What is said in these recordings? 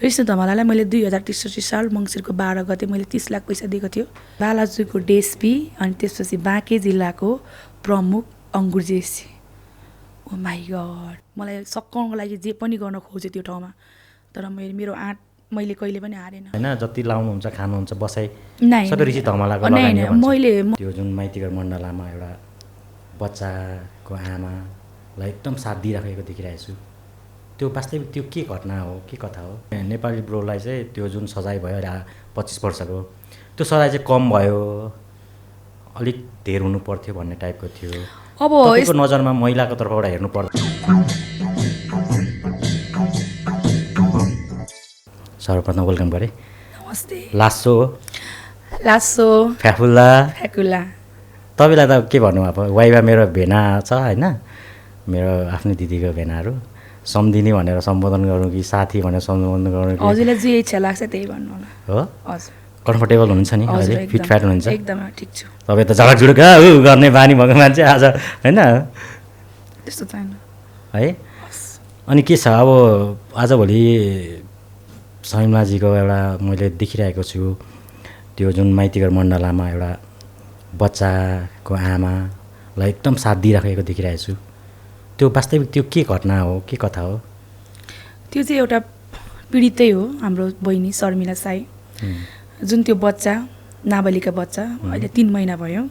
विष्णु धमलालाई मैले 2063 साल मङ्सिरको 12 गते मैले 30 लाख पैसा दिएको थियो। बालाजुको डिएसपी अनि त्यसपछि बाँके जिल्लाको प्रमुख अङ्गुर जेसी। ओ माई गड, मलाई सकाउनको लागि जे पनि गर्न खोजेँ त्यो ठाउँमा, तर मेरो आँट मैले कहिले पनि हारेन हैन। जति लाउनुहुन्छ खानुहुन्छ बसाइ नै सबै ऋषि धमलाको लगानी लगानी मैले त्यो जुन माइतीघर मण्डलामा एउटा बच्चाको आमालाई एकदम साथ दिइराखेको देखिरहेको छु। त्यो वास्तविक त्यो के घटना हो, के कथा हो? नेपाली ब्रोलाई चाहिँ त्यो जुन सजाय भयो 25 वर्षको, त्यो सजाय चाहिँ कम भयो, अलिक धेर हुनु पर्थ्यो भन्ने टाइपको थियो। अब तपाईँको नजरमा महिलाको तर्फबाट हेर्नु पर्छ। सर्वप्रथम वेलकम गरेँ। नमस्ते। लासो फ्याफुल्ला तपाईँलाई त के भन्नु, अब वाइवा मेरो भेना छ होइन, मेरो आफ्नै दिदीको भेनाहरू। सम्धिनी भनेर सम्बोधन गरौँ कि साथी भनेर सम्बोधन गरौँ कि हजुरलाई जे इच्छा लाग्छ त्यही भन्नु होला। हो हजुर, कम्फर्टेबल हुनुहुन्छ नि अहिले, फिटफ्याट हुनुहुन्छ एकदम ठिक छु। तपाईँ त झडकझुडुक गर्ने बानी भएको मान्छे आज होइन, त्यस्तो छैन है। अनि के छ अब आजभोलि सैमलाजीको एउटा मैले देखिरहेको छु, त्यो जुन माइतीघर मण्डलामा एउटा बच्चाको आमालाई एकदम साथ दिइराखेको देखिरहेको छु। त्यो वास्तविक त्यो के घटना हो, के कथा हो? त्यो चाहिँ एउटा पीडितै हो, हाम्रो बहिनी शर्मिला साई, जुन त्यो बच्चा नाबालिका बच्चा अहिले 3 महिना भयो।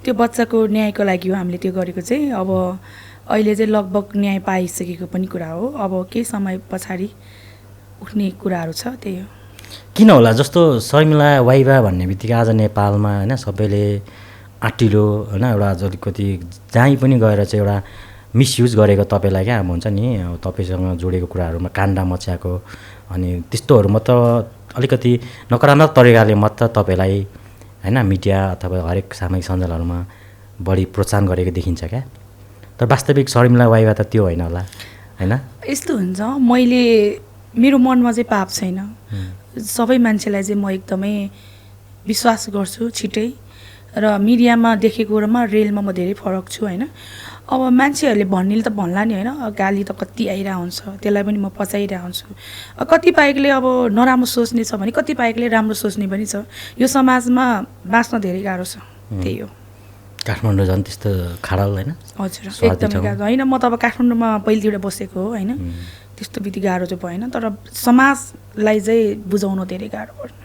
त्यो बच्चाको न्यायको लागि हो हामीले त्यो गरेको चाहिँ। अब अहिले चाहिँ लगभग न्याय पाइसकेको पनि कुरा हो। अब केही समय पछाडि उठ्ने कुराहरू छ, त्यही हो। किन होला जस्तो शर्मिला वाइवा भन्ने बित्तिकै आज नेपालमा होइन सबैले आँटिलो होइन एउटा अलिकति जहीँ पनि गएर चाहिँ एउटा मिसयुज गरेको तपाईँलाई क्या अब हुन्छ नि, अब तपाईँसँग जोडेको कुराहरूमा काण्ड मच्याएको अनि त्यस्तोहरू मात्र अलिकति नकारात्मक तरिकाले मात्र तपाईँलाई होइन मिडिया अथवा हरेक सामाजिक सञ्जालहरूमा बढी प्रोत्साहन गरेको देखिन्छ क्या। तर वास्तविक शर्मिला वाइवा त त्यो होइन होला होइन। यस्तो हुन्छ, मैले मेरो मनमा चाहिँ पाप छैन। सबै मान्छेलाई चाहिँ म एकदमै विश्वास गर्छु छिटै, र मिडियामा देखेकोमा रियलमा म धेरै फरक छु होइन। अब मान्छेहरूले भन्नेले त भन्ला नि होइन, गाली त कति आइरहेको हुन्छ, त्यसलाई पनि म पचाइरहेको हुन्छु। कतिपयले अब नराम्रो सोच्ने छ भने कतिपयले राम्रो सोच्ने पनि छ। यो समाजमा बाँच्न धेरै गाह्रो छ, त्यही हो। काठमाडौँ झन् त्यस्तो खाडल होइन? हजुर, एकदमै गाह्रो होइन। म त अब काठमाडौँमा पहिलेतिर बसेको हो होइन, त्यस्तो विधि गाह्रो चाहिँ भएन, तर समाजलाई चाहिँ बुझाउनु धेरै गाह्रो पर्छ।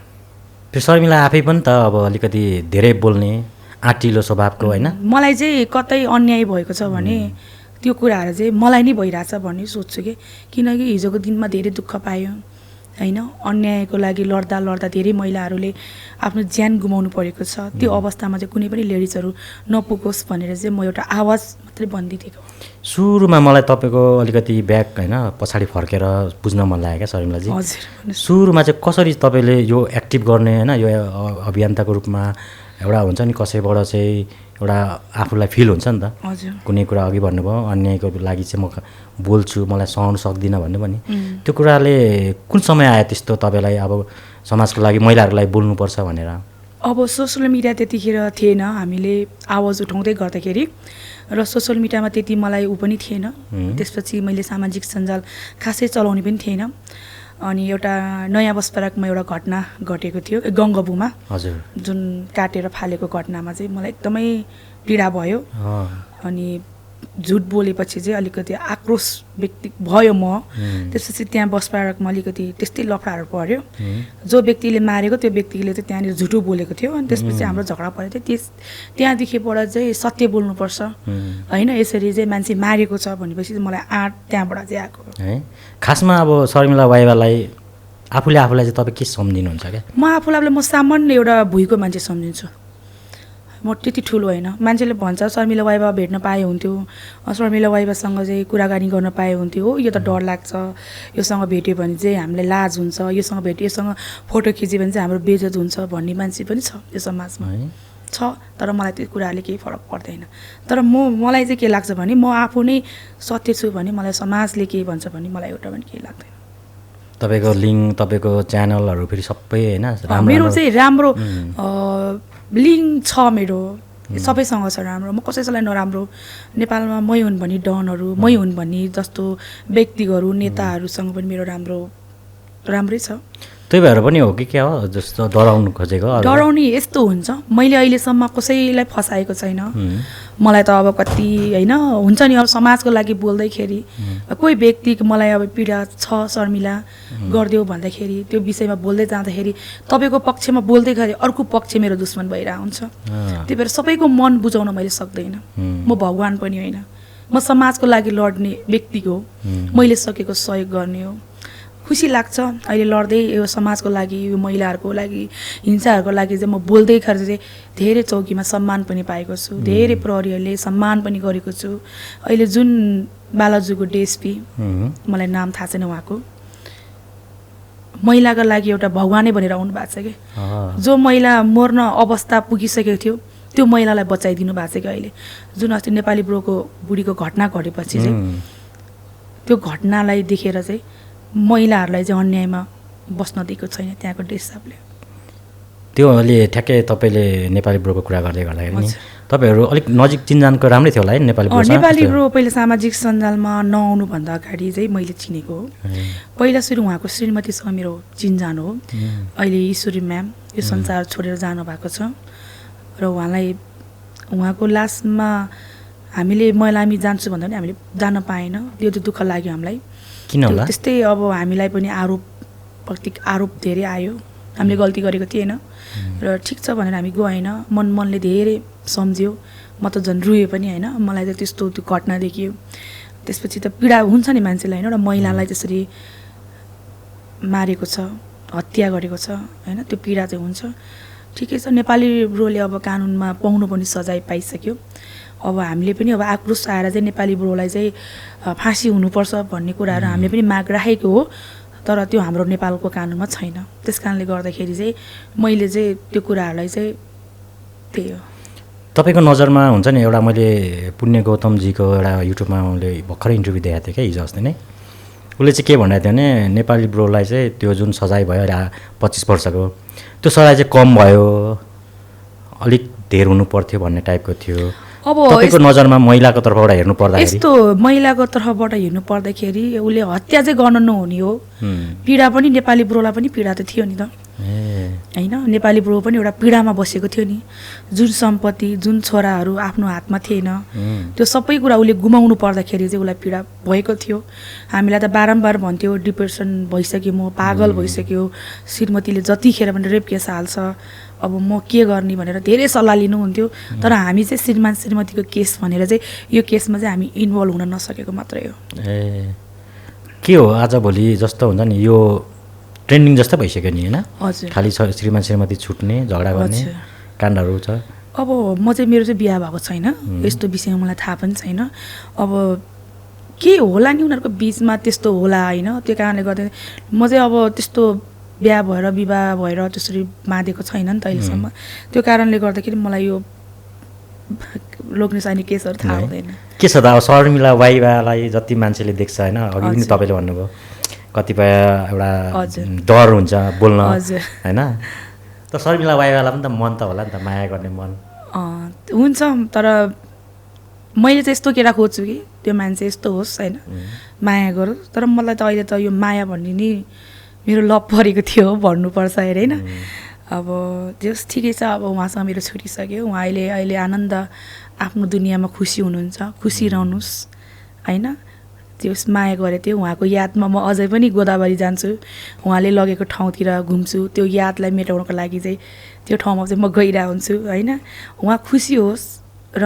त्यो शर्मिला आफै पनि त अब अलिकति धेरै बोल्ने आँटिलो स्वभावको होइन। मलाई चाहिँ कतै अन्याय भएको छ भने त्यो कुराहरू चाहिँ मलाई नै भइरहेछ भन्ने सोच्छु कि, किनकि हिजोको दिनमा धेरै दुःख पायो होइन। अन्यायको लागि लड्दा धेरै महिलाहरूले आफ्नो ज्यान गुमाउनु परेको छ। त्यो अवस्थामा चाहिँ कुनै पनि लेडिजहरू नपुगोस् भनेर चाहिँ म एउटा आवाज मात्रै बन्दिदिएको। सुरुमा मलाई तपाईँको अलिकति ब्याक होइन पछाडि फर्केर बुझ्न मन लाग्यो क्या शर्मिलाजी। हजुर, सुरुमा चाहिँ कसरी तपाईँले यो एक्टिभ गर्ने होइन, यो अभियन्ताको रूपमा एउटा हुन्छ नि कसैबाट चाहिँ एउटा आफूलाई फिल हुन्छ नि त, कुनै कुरा अघि भन्नुभयो अन्यायको लागि चाहिँ म बोल्छु, मलाई सहनु सक्दिनँ भन्नु पनि, त्यो कुराले कुन समय आयो त्यस्तो तपाईँलाई अब समाजको लागि महिलाहरूलाई बोल्नुपर्छ भनेर? अब सोसियल मिडिया त्यतिखेर थिएन, हामीले आवाज उठाउँदै गर्दाखेरि, र सोसियल मिडियामा त्यति मलाई पनि थिएन। त्यसपछि मैले सामाजिक सञ्जाल खासै चलाउने पनि थिएन। अनि एउटा नयाँ बसपाराकमा एउटा घटना घटेको थियो गङ्गबुमा, हजुर, जुन काटेर फालेको घटनामा चाहिँ मलाई एकदमै पीडा भयो। अनि झुट बोलेपछि चाहिँ अलिकति आक्रोश व्यक्ति भयो म। त्यसपछि त्यहाँ बसपाराकमा अलिकति त्यस्तै लफडाहरू पर्यो। जो व्यक्तिले मारेको त्यो व्यक्तिले चाहिँ त्यहाँनिर झुटो बोलेको थियो, अनि त्यसपछि हाम्रो झगडा परेको थियो। त्यहाँदेखिबाट चाहिँ सत्य बोल्नुपर्छ होइन, यसरी चाहिँ मान्छे मारेको छ भनेपछि मलाई आँट त्यहाँबाट चाहिँ आएको है। खासमा अब शर्मिला वाइवालाई आफूलाई चाहिँ तपाईँ के सम्झिनुहुन्छ क्या? म आफूलाई म सामान्य एउटा भुइँको मान्छे सम्झिन्छु। म त्यति ठुलो होइन। मान्छेले भन्छ शर्मिला वाइवा भेट्न पाए हुन्थ्यो, शर्मिला वाइवासँग चाहिँ कुराकानी गर्न पाए हुन्थ्यो, हो यो त डर लाग्छ, योसँग भेट्यो भने चाहिँ हामीलाई लाज हुन्छ, योसँग भेट्यो योसँग फोटो खिच्यो भने चाहिँ हाम्रो बेइज्जत हुन्छ भन्ने मान्छे पनि छ यो समाजमा छ। तर मलाई त्यो कुराले केही फरक पर्दैन। तर मलाई चाहिँ के लाग्छ भने म आफू नै सत्य छु भने मलाई समाजले के भन्छ भने मलाई एउटा पनि केही लाग्दैन। तपाईँको लिङ्क तपाईँको च्यानलहरू फेरि सबै होइन मेरो चाहिँ राम्रो लिङ्क छ, मेरो सबैसँग छ राम्रो। म कसैलाई नराम्रो, नेपालमा मै हुन् भन्ने डनहरू, मै हुन् भन्ने जस्तो व्यक्तिहरू नेताहरूसँग पनि मेरो राम्रो राम्रै छ। त्यही भएर पनि हो कि क्या हो जस्तो डराउनु खोजेको डराउने यस्तो हुन्छ, मैले अहिलेसम्म कसैलाई फसाएको छैन। मलाई त अब कति होइन हुन्छ नि, अब समाजको लागि बोल्दैखेरि कोही व्यक्ति मलाई अब पीडा छ शर्मिला गरिदेऊ भन्दाखेरि त्यो विषयमा बोल्दै जाँदाखेरि तपाईँको पक्षमा बोल्दैखेरि अर्को पक्ष मेरो दुश्मन भइरहेको हुन्छ। त्यही भएर सबैको मन बुझाउन मैले सक्दैन। म भगवान् पनि होइन, म समाजको लागि लड्ने व्यक्ति हो, मैले सकेको सहयोग गर्ने हो। खुसी लाग्छ अहिले लड्दै यो समाजको लागि, यो महिलाहरूको लागि, हिंसाहरूको लागि चाहिँ म बोल्दैखेरि चाहिँ धेरै चौकीमा सम्मान पनि पाएको छु, धेरै प्रहरीहरूले सम्मान पनि गरेको छु। अहिले जुन बालाजुको डिएसपी, मलाई नाम थाहा छैन उहाँको, महिलाको लागि एउटा भगवानै भनेर आउनु भएको छ कि, जो महिला मर्न अवस्था पुगिसकेको थियो त्यो महिलालाई बचाइदिनु भएको छ कि अहिले। जुन अस्ति नेपाली ब्रोको बुढीको घटना घटेपछि चाहिँ त्यो घटनालाई देखेर चाहिँ महिलाहरूलाई चाहिँ अन्यायमा बस्न दिएको छैन त्यहाँको देशले। त्यो अहिले ठ्याक्कै तपाईँले नेपाली ब्रोको कुरा गर्दै गर्दाखेरि नि तपाईँहरू अलिक नजिक चिन्जानको राम्रै थियो होला है नेपाली ब्रो? नेपाली ब्रो पहिला सामाजिक सञ्जालमा नआउनुभन्दा अगाडि चाहिँ मैले चिनेको हो। पहिला सुरु उहाँको श्रीमतीसँग मेरो चिन्जान हो। अहिले ईश्वरी म्याम यो संसार छोडेर जानुभएको छ र उहाँको लासमा हामीले मैलामी जान्छु भन्दा पनि हामीले जान पाएन, त्यो त दुःख लाग्यो हामीलाई। किन होला? त्यस्तै अब हामीलाई पनि आरोप धेरै आयो, हामीले गल्ती गरेको थिएन र ठिक छ भनेर हामी गएन। मनले धेरै सम्झ्यो, म त झन् रुएँ पनि होइन, मलाई त त्यस्तो त्यो घटना देखियो। त्यसपछि त पीडा हुन्छ नि मान्छेलाई होइन, एउटा महिलालाई त्यसरी मारेको छ, हत्या गरेको छ होइन, त्यो पीडा चाहिँ हुन्छ। ठिकै छ, नेपाली ब्रोले अब कानुनमा पाउनु पनि सजाय पाइसक्यो। अब हामीले पनि अब आक्रोश आएर चाहिँ नेपाली ब्रोलाई चाहिँ फाँसी हुनुपर्छ भन्ने कुराहरू हामीले पनि माग राखेको हो, तर त्यो हाम्रो नेपालको कानुनमा छैन। त्यस कारणले गर्दाखेरि चाहिँ मैले चाहिँ त्यो कुराहरूलाई चाहिँ त्यही हो। तपाईँको नजरमा हुन्छ नि, एउटा मैले पुण्य गौतमजीको एउटा युट्युबमा मैले भर्खरै इन्टरभ्यू देखाएको थिएँ क्या हिजो अस्ति नै, उसले चाहिँ के भनेको थियो भने नेपाली ब्रोलाई चाहिँ त्यो जुन सजाय भयो अहिले 25 वर्षको त्यो सजाय चाहिँ कम भयो, अलिक धेर हुनु पर्थ्यो भन्ने टाइपको थियो। अब तपाईँको नजरमा महिलाको तर्फबाट हेर्नु पर्दाखेरि यस्तो महिलाको तर्फबाट हेर्नु पर्दाखेरि उसले हत्या चाहिँ गर्न नहुने हो, पीडा पनि नेपाली ब्रोलाई पनि पीडा त थियो नि त होइन। नेपाली ब्रो पनि एउटा पीडामा बसेको थियो नि, जुन सम्पत्ति जुन छोराहरू आफ्नो हातमा थिएन त्यो सबै कुरा उसले गुमाउनु पर्दाखेरि चाहिँ उसलाई पीडा भएको थियो। हामीलाई त बारम्बार भन्थ्यो डिप्रेसन भइसक्यो, म पागल भइसक्यो, श्रीमतीले जतिखेर पनि रेप केस हाल्छ, अब म के गर्ने भनेर धेरै सल्लाह लिनुहुन्थ्यो। तर हामी चाहिँ श्रीमान श्रीमतीको केस भनेर चाहिँ यो केसमा चाहिँ हामी इन्भल्भ हुन नसकेको मात्रै हो। के हो आजभोलि जस्तो हुन्छ नि यो ट्रेन्डिङ जस्तो भइसक्यो नि होइन? हजुर, खालि श्रीमान श्रीमती छुट्ने झगडा गर्ने काण्डहरू छ। अब म चाहिँ मेरो चाहिँ बिहा भएको छैन, यस्तो विषयमा मलाई थाहा पनि छैन। अब के होला नि उनीहरूको बिचमा त्यस्तो होला होइन, त्यो कारणले गर्दा म चाहिँ अब त्यस्तो बिहा भएर विवाह भएर त्यसरी बाँधेको छैन नि त अहिलेसम्म। त्यो कारणले गर्दाखेरि मलाई यो लोग्नेसानी केसहरू थाहा हुँदैन। के छ त अब शर्मिला वाइवालाई जति मान्छेले देख्छ होइन, अघि पनि तपाईँले भन्नुभयो कतिपय एउटा डर हुन्छ बोल्न होइन, त शर्मिला वाइवालाई पनि त मन त होला नि त, माया गर्ने मन हुन्छ। तर मैले चाहिँ यस्तो केटा खोज्छु कि त्यो मान्छे यस्तो होस् होइन, माया गरोस्। तर मलाई त अहिले त यो माया भन्ने नि मेरो लभ परेको थियो भन्नुपर्छ अरे होइन। अब जस ठिकै छ, अब उहाँसँग मेरो छुटिसक्यो, उहाँ अहिले आनन्द आफ्नो दुनियाँमा खुसी हुनुहुन्छ, खुसी रहनुहोस् होइन। त्यो माया गरेको थियो, उहाँको यादमा म अझै पनि गोदावरी जान्छु, उहाँले लगेको ठाउँतिर घुम्छु, त्यो यादलाई मेटाउनको लागि चाहिँ त्यो ठाउँमा चाहिँ म गइरहेको हुन्छु होइन। उहाँ खुसी होस् र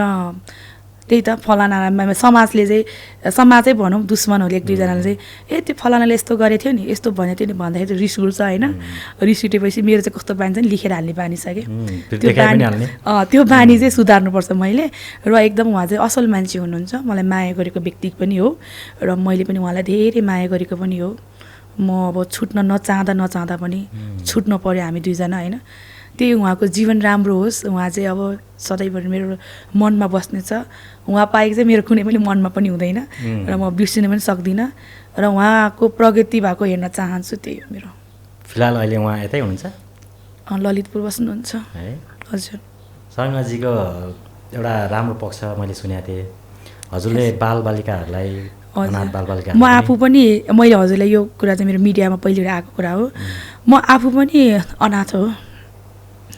त्यही त फलानामा समाजले चाहिँ समाजै भनौँ दुश्मनहरूले एक दुईजनाले चाहिँ त्यो फलानाले यस्तो गरेको थियो नि यस्तो भनेको थियो नि भन्दाखेरि रिस उठ्छ होइन। रिस उठेपछि मेरो चाहिँ कस्तो बानी चाहिँ लेखेर हाल्ने बानी छ कि त्यो बानी चाहिँ सुधार्नुपर्छ मैले। र एकदम उहाँ चाहिँ असल मान्छे हुनुहुन्छ, मलाई माया गरेको व्यक्ति पनि हो र मैले पनि उहाँलाई धेरै माया गरेको पनि हो। म अब छुट्न नचाहँदा पनि छुट्न पऱ्यो हामी दुईजना होइन। त्यही उहाँको जीवन राम्रो होस्, उहाँ चाहिँ अब सधैँभरि मेरो मनमा बस्नेछ। उहाँ पाएको चाहिँ मेरो कुनै पनि मनमा पनि हुँदैन र म बिर्सिन पनि सक्दिनँ र उहाँको प्रगति भएको हेर्न चाहन्छु, त्यही हो मेरो। फिलहाल अहिले उहाँ यतै हुनुहुन्छ? ललितपुर बस्नुहुन्छ है। हजुर। शर्मिलाजीको एउटा राम्रो पक्ष मैले सुनेको थिएँ, हजुरले बालबालिकाहरूलाई अनाथ बालबालिका म आफू पनि मैले हजुरलाई यो कुरा चाहिँ मेरो मिडियामा पहिलेबाट आएको कुरा हो म आफू पनि अनाथ हो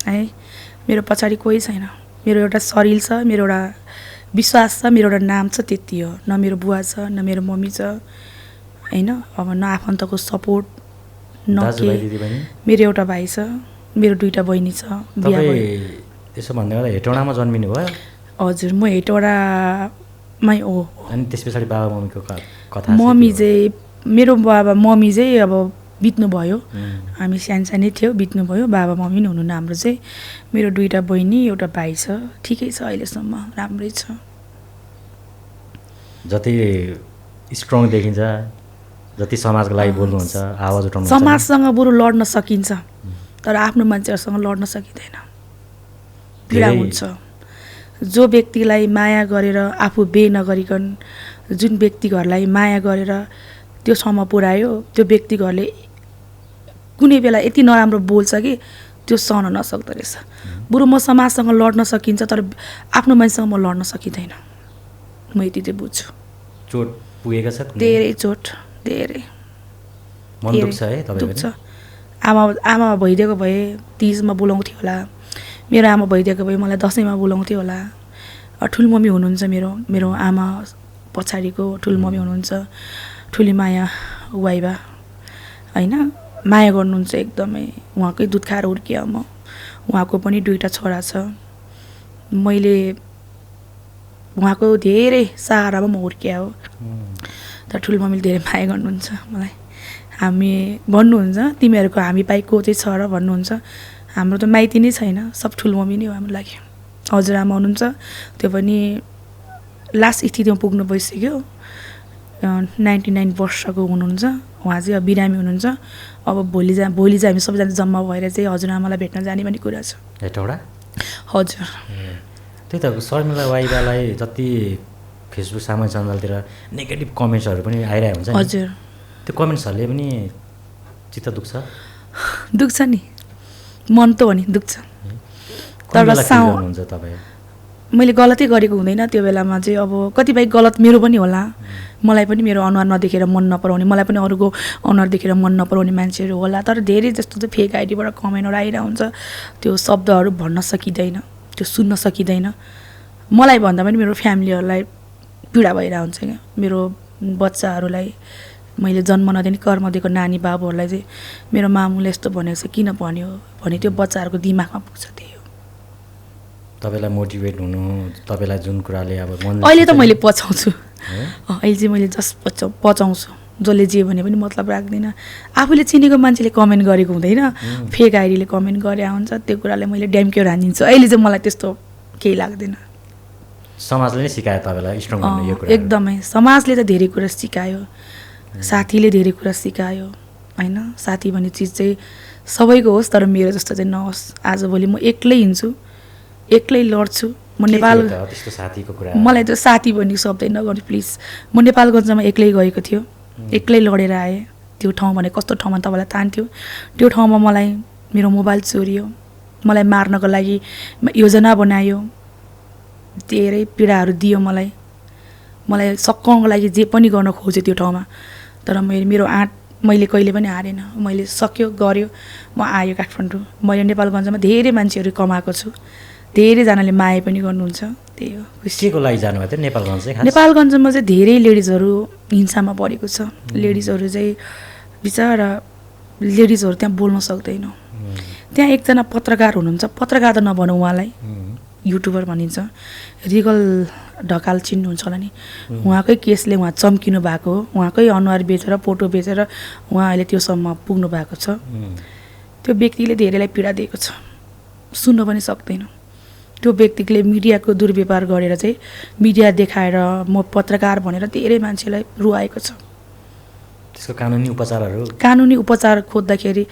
है मेरो पछाडि कोही छैन मेरो एउटा शरीर छ मेरो एउटा विश्वास छ मेरो एउटा नाम छ त्यति हो न मेरो बुवा छ न मेरो मम्मी छ होइन अब न आफन्तको सपोर्ट न दाजुभाइ के दिदीबहिनी मेरो एउटा भाइ छ मेरो 2टा बहिनी छ बिहा भयो तपाईँ त्यसो भन्दै गर्दा हेटौँडामा जन्मिनु भयो हजुर म हेटौँडामै हो अनि त्यस पछाडि बाबा मम्मीको कथा मम्मी चाहिँ मेरो बाबा मम्मी चाहिँ अब बित्नुभयो हामी सानसानै थियो बित्नुभयो बाबा मम्मी नै हुनुहुन्न हाम्रो चाहिँ मेरो 2टा बहिनी एउटा भाइ छ ठिकै छ अहिलेसम्म राम्रै छ जति स्ट्रङ देखिन्छ जति समाजको लागि बोल्नुहुन्छ आवाज उठाउनु समाजसँग बरु लड्न सकिन्छ तर आफ्नो मान्छेहरूसँग लड्न सकिँदैन पीडा हुन्छ जो व्यक्तिलाई माया गरेर आफू बे नगरिकन जुन व्यक्तिहरूलाई माया गरेर त्यो ठाउँमा पुर्यायो त्यो व्यक्तिहरूले कुनै बेला यति नराम्रो बोल्छ कि त्यो सहन नसक्दो रहेछ बरु म समाजसँग लड्न सकिन्छ तर आफ्नो मान्छेसँग म लड्न सकिँदैन म यति चाहिँ बुझ्छु चोट पुगेको छ धेरै चोट धेरै मन दुख्छ है दुख्छ आमा भइदिएको भए तिजमा बोलाउँथ्यो होला मेरो आमा भइदिएको भए मलाई दसैँमा बोलाउँथ्यो होला ठुल मम्मी हुनुहुन्छ मेरो आमा पछाडिको ठुल मम्मी हुनुहुन्छ ठुली माया वाइबा होइन माया गर्नुहुन्छ एकदमै उहाँकै दुध खाएर हुर्किएँ म उहाँको पनि 2टा छोरा छ मैले उहाँको धेरै सहारामा म हुर्किए हो तर ठुलो मम्मीले धेरै माया गर्नुहुन्छ मलाई हामी भन्नुहुन्छ तिमीहरूको हामी बाहेक को चाहिँ छ र भन्नुहुन्छ हाम्रो त माइती नै छैन सब ठुलो मम्मी नै हो हाम्रो लागि हजुरआमा हुनुहुन्छ त्यो पनि लास्ट स्थितिमा पुग्नु भइसक्यो 99 वर्षको हुनुहुन्छ उहाँ चाहिँ अब बिरामी हुनुहुन्छ अब भोलि चाहिँ हामी सबैजना जम्मा भएर चाहिँ हजुरआमालाई भेट्न जाने भन्ने कुरा छ हेटौँडा हजुर त्यही त शर्मिला वाइबालाई जति फेसबुक सामाजिक सञ्जालतिर नेगेटिभ कमेन्ट्सहरू पनि आइरहेको हुन्छ हजुर त्यो कमेन्ट्सहरूले पनि चित्त दुख्छ नि मन त हो नि दुख्छ तर हुन्छ तपाईँ मैले गलतै गरेको हुँदैन त्यो बेलामा चाहिँ अब कतिपय गलत मेरो पनि होला मलाई पनि मेरो अनुहार नदेखेर मन नपराउने मलाई पनि अरूको अनुहार देखेर मन नपराउने मान्छेहरू होला तर धेरै जस्तो चाहिँ फेक आइडीबाट कमेन्टहरू आइरहेको हुन्छ त्यो शब्दहरू भन्न सकिँदैन त्यो सुन्न सकिँदैन मलाई भन्दा पनि मेरो फ्यामिलीहरूलाई पीडा भइरहेको हुन्छ क्या मेरो बच्चाहरूलाई मैले जन्म नदिने कर्म दिएको नानी बाबुहरूलाई चाहिँ मेरो मामुले यस्तो भनेको छ किन भन्यो भने त्यो बच्चाहरूको दिमागमा पुग्छ त्यही हो तपाईँलाई मोटिभेट हुनु तपाईँलाई जुन कुराले अब मन अहिले त मैले पचाउँछु अहिले चाहिँ मैले जस्ट पचाउँछु जसले जे भने पनि मतलब राख्दिनँ आफूले चिनेको मान्छेले कमेन्ट गरेको हुँदैन फेक आइडीले कमेन्ट गरे हुन्छ त्यो कुरालाई मैले ड्याम्क्यो हानिदिन्छु अहिले चाहिँ मलाई त्यस्तो केही लाग्दैन समाजले नै सिकायो तपाईँलाई स्ट्रङ हुनु यो कुरा एकदमै समाजले त धेरै कुरा सिकायो साथीले धेरै कुरा सिकायो होइन साथी भन्ने चिज चाहिँ सबैको होस् तर मेरो जस्तो चाहिँ नहोस् आजभोलि म एक्लै हिँड्छु एक्लै लड्छु म नेपाल त्यस्तो साथीको कुरा मलाई त साथी भन्ने शब्दै नगर्नु प्लिज म नेपालगञ्जमा एक्लै गएको थियो एक्लै लडेर आएँ त्यो ठाउँ भने कस्तो ठाउँमा तपाईँलाई तान्थ्यो त्यो ठाउँमा मलाई मेरो मोबाइल चोरियो मलाई मार्नको लागि योजना बनायो धेरै पीडाहरू दियो मलाई सकाउनको लागि जे पनि गर्न खोज्यो त्यो ठाउँमा तर मेरो आँट मैले कहिले पनि हारेन मैले सक्यो गर्यो म आयो काठमाडौँ मैले नेपालगञ्जमा धेरै मान्छेहरू कमाएको छु धेरैजनाले माया पनि गर्नुहुन्छ त्यही हो केको लागि जानुभएको थियो नेपालगञ्ज चाहिँ नेपालगञ्जमा चाहिँ धेरै लेडिजहरू हिंसामा परेको छ लेडिजहरू चाहिँ बिचरा लेडिजहरू त्यहाँ बोल्न सक्दैन त्यहाँ एकजना पत्रकार हुनुहुन्छ पत्रकार त नभनौँ उहाँलाई युट्युबर भनिन्छ रिगल ढकाल चिन्नुहुन्छ होला नि उहाँकै केसले उहाँ चम्किनु भएको हो उहाँकै अनुहार बेचेर फोटो बेचेर उहाँ अहिले त्योसम्म पुग्नु भएको छ त्यो व्यक्तिले धेरैलाई पीडा दिएको छ सुन्न पनि सक्दैन त्यो व्यक्तिले मिडियाको दुर्व्यवहार गरेर चाहिँ मिडिया देखाएर म पत्रकार भनेर धेरै मान्छेलाई रुवाएको छ त्यसको कानुनी उपचार खोज्दाखेरि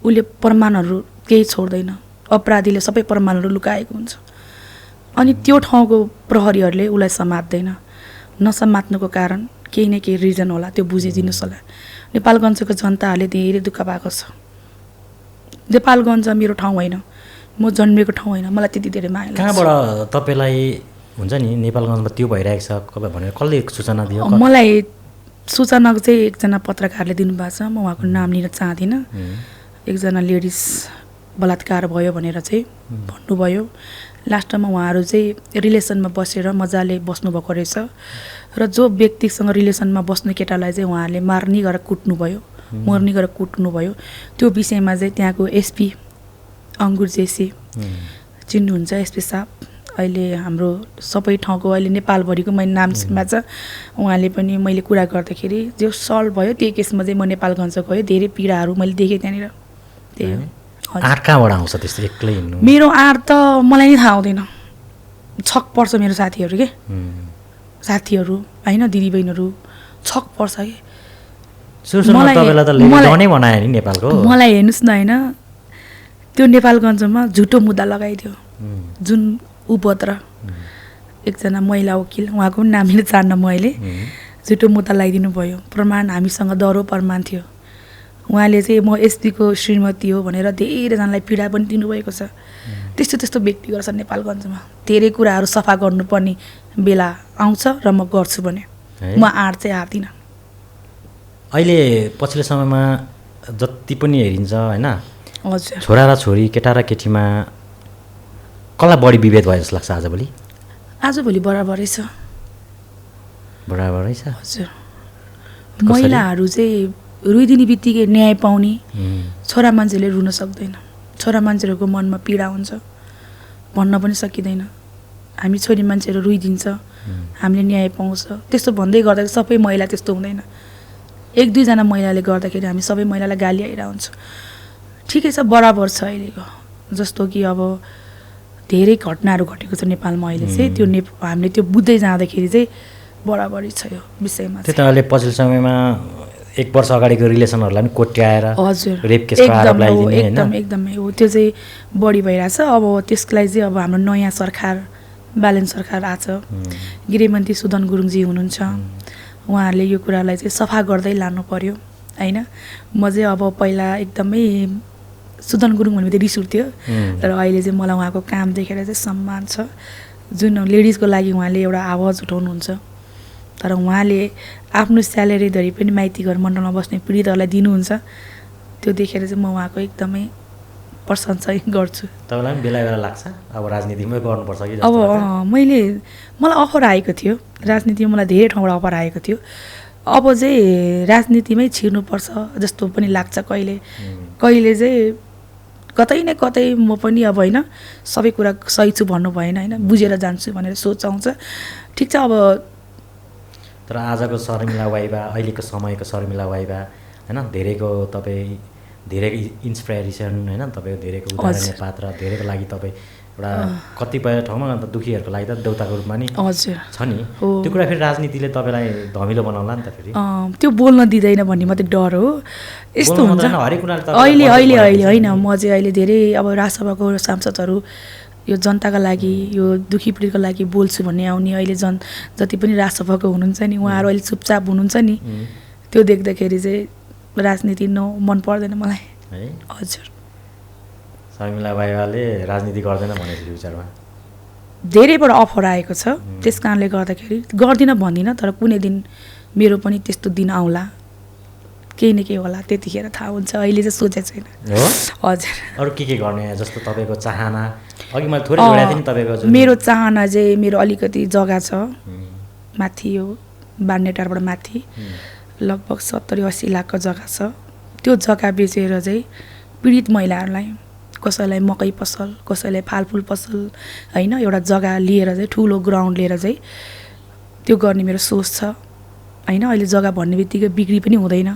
उसले प्रमाणहरू केही छोड्दैन अपराधीले सबै प्रमाणहरू लुकाएको हुन्छ अनि त्यो ठाउँको प्रहरीहरूले उसलाई समात्दैन नसमात्नुको कारण केही न केही रिजन होला त्यो बुझिदिनुहोस् होला नेपालगञ्जको जनताहरूले धेरै दुःख पाएको छ नेपालगञ्ज मेरो ठाउँ होइन म जन्मेको ठाउँ होइन मलाई त्यति धेरै माया लाग्छ कहाँबाट तपाईँलाई हुन्छ नि नेपालगञ्जमा त्यो भइरहेको छ भनेर कसले सूचना दियो मलाई सूचना चाहिँ एकजना पत्रकारले दिनुभएको छ, म उहाँको नाम लिन चाहदिनँ। एकजना लेडिज बलात्कार भयो भनेर चाहिँ भन्नुभयो। लास्टमा उहाँहरू चाहिँ रिलेसनमा बसेर मजाले बस्नुभएको रहेछ र जो व्यक्तिसँग रिलेसनमा बस्ने केटालाई चाहिँ उहाँहरूले मार्नी गरेर कुट्नुभयो, मर्नी गरेर कुट्नुभयो। त्यो विषयमा चाहिँ त्यहाँको एसपी अङ्गुर जेसी चिन्नुहुन्छ, एसपी साहब अहिले हाम्रो सबै ठाउँको अहिले नेपालभरिको मैले नाम सुन्मा छ। उहाँले पनि मैले कुरा गर्दाखेरि जो सल्भ भयो त्यही केसमा चाहिँ म नेपालगञ्ज गएँ, धेरै पीडाहरू मैले देखेँ त्यहाँनिर। त्यही हो। आँट कहाँबाट आउँछ त्यस्तो एक्लै हिँड्नु? मेरो आँट त मलाई नै थाहा हुँदैन, छक पर्छ मेरो साथीहरू के साथीहरू होइन, दिदीबहिनीहरू छक पर्छ कि मलाई बनायो नि नेपालको। मलाई हेर्नुहोस् न होइन, त्यो नेपालगञ्जमा झुटो मुद्दा लगाइदियो, जुन उपद्र एकजना महिला वकिल, उहाँको पनि नाम लिन चाहन्न म अहिले, झुटो मुद्दा लगाइदिनु भयो। प्रमाण हामीसँग दह्रो प्रमाण थियो। उहाँले चाहिँ म एसपीको श्रीमती हो भनेर धेरैजनालाई पीडा पनि दिनुभएको छ। त्यस्तो त्यस्तो व्यक्तिहरू छ नेपालगञ्जमा। धेरै कुराहरू सफा गर्नुपर्ने बेला आउँछ र म गर्छु भने म आँट चाहिँ हार्दिनँ। अहिले पछिल्लो समयमा जति पनि हेरिन्छ होइन, हजुर, छोरा र छोरी, केटा र केटीमा कसलाई बढी विभेद भयो जस्तो लाग्छ आजभोलि? आजभोलि बराबरै छ। बराबरै छ? हजुर। महिलाहरू चाहिँ रुइदिने बित्तिकै न्याय पाउने, छोरा मान्छेले रुन सक्दैन। छोरा मान्छेहरूको मनमा पीडा हुन्छ, भन्न पनि सकिँदैन। हामी छोरी मान्छेहरू रुइदिन्छ, हामीले न्याय पाउँछ, त्यस्तो भन्दै गर्दा सबै महिला त्यस्तो हुँदैन। एक दुईजना महिलाले गर्दाखेरि हामी सबै महिलालाई गाली आइरहेको हुन्छ। ठिकै छ, बराबर छ अहिलेको। जस्तो कि अब धेरै घटनाहरू घटेको छ नेपालमा अहिले चाहिँ, त्यो हामीले त्यो बुझ्दै जाँदाखेरि चाहिँ बराबरै छ यो विषयमा। त्यही त अहिले पछिल्लो समयमा 1 वर्ष अगाडिको रिलेसनहरूलाई पनि कोट्याएर हजुर रेप केसको आरोप लगाइदिने हैन? एकदमै हो, त्यो चाहिँ बढी भइरहेछ। अब त्यसलाई चाहिँ अब हाम्रो नयाँ सरकार, ब्यालेन्स सरकार आछ, गृहमन्त्री सुदन गुरुङजी हुनुहुन्छ, उहाँहरूले यो कुरालाई चाहिँ सफा गर्दै लानु पर्यो होइन। म चाहिँ अब पहिला एकदमै सुदन गुरुङ भनेपछि रिस उठ्थ्यो, तर अहिले चाहिँ मलाई उहाँको काम देखेर चाहिँ सम्मान छ। जुन लेडिजको लागि उहाँले एउटा आवाज उठाउनुहुन्छ, तर उहाँले आफ्नो स्यालेरी धरि पनि माइती घर मण्डलमा बस्ने पीडितहरूलाई दिनुहुन्छ, त्यो देखेर चाहिँ म उहाँको एकदमै प्रशंसा गर्छु। तपाईँलाई पनि बेला बेला लाग्छ अब राजनीतिमै गर्नुपर्छ कि? अब मलाई अफर आएको थियो, राजनीतिमा मलाई धेरै ठाउँबाट अफर आएको थियो। अब चाहिँ राजनीतिमै छिर्नुपर्छ जस्तो पनि लाग्छ कहिले कहिले चाहिँ। कतै न कतै म पनि अब होइन सबै कुरा सही छु भन्नु भएन होइन, बुझेर जान्छु भनेर सोच आउँछ। ठिक छ। अब तर आजको शर्मिला वाइबा, अहिलेको समयको शर्मिला वाइबा होइन, धेरैको तपाईँ धेरै इन्सपिरेसन होइन, तपाईँको धेरैको उदाहरणीय पात्र, धेरैको लागि तपाईँ एउटा कतिपय ठाउँमा दुखीहरूको लागि त देउताको रूपमा नि छ नि। त्यो कुरा फेरि राजनीतिले तपाईँलाई धमिलो बनाउला नि त फेरि? त्यो बोल्न दिँदैन भन्ने मात्रै डर हो। यस्तो हुन्छ अहिले होइन, म चाहिँ अहिले धेरै अब राजसभाको सांसदहरू यो जनताका लागि, यो दुखी पीडितको लागि बोल्छु भन्ने आउने अहिले जति पनि राजसभाको हुनुहुन्छ नि, उहाँहरू अहिले चुपचाप हुनुहुन्छ नि, त्यो देख्दाखेरि चाहिँ राजनीति मन पर्दैन मलाई है। हजुर। शर्मिला वाइबाले राजनीति गर्दैन भनेको विचारमा धेरैबाट अफर आएको छ, त्यस कारणले गर्दाखेरि गर्दिनँ भन्दिनँ, तर कुनै दिन मेरो पनि त्यस्तो दिन आउला, केही न केही होला, त्यतिखेर थाहा हुन्छ। अहिले चाहिँ सोचेको छैन। हजुर। अरू के गर्ने जस्तो तपाईँको चाहना? अघि मैले थोरै जोडेको थिएँ नि तपाईँको। मेरो चाहना चाहिँ मेरो अलिकति जग्गा छ माथि, यो बान्नेटारबाट माथि लगभग 70-80 लाखको जग्गा छ। त्यो जग्गा बेचेर चाहिँ पीडित महिलाहरूलाई, कसैलाई मकै पसल, कसैलाई फलफुल पसल होइन, एउटा जग्गा लिएर चाहिँ ठुलो ग्राउन्ड लिएर चाहिँ त्यो गर्ने मेरो सोच छ होइन। अहिले जग्गा भन्ने बित्तिकै बिक्री पनि हुँदैन।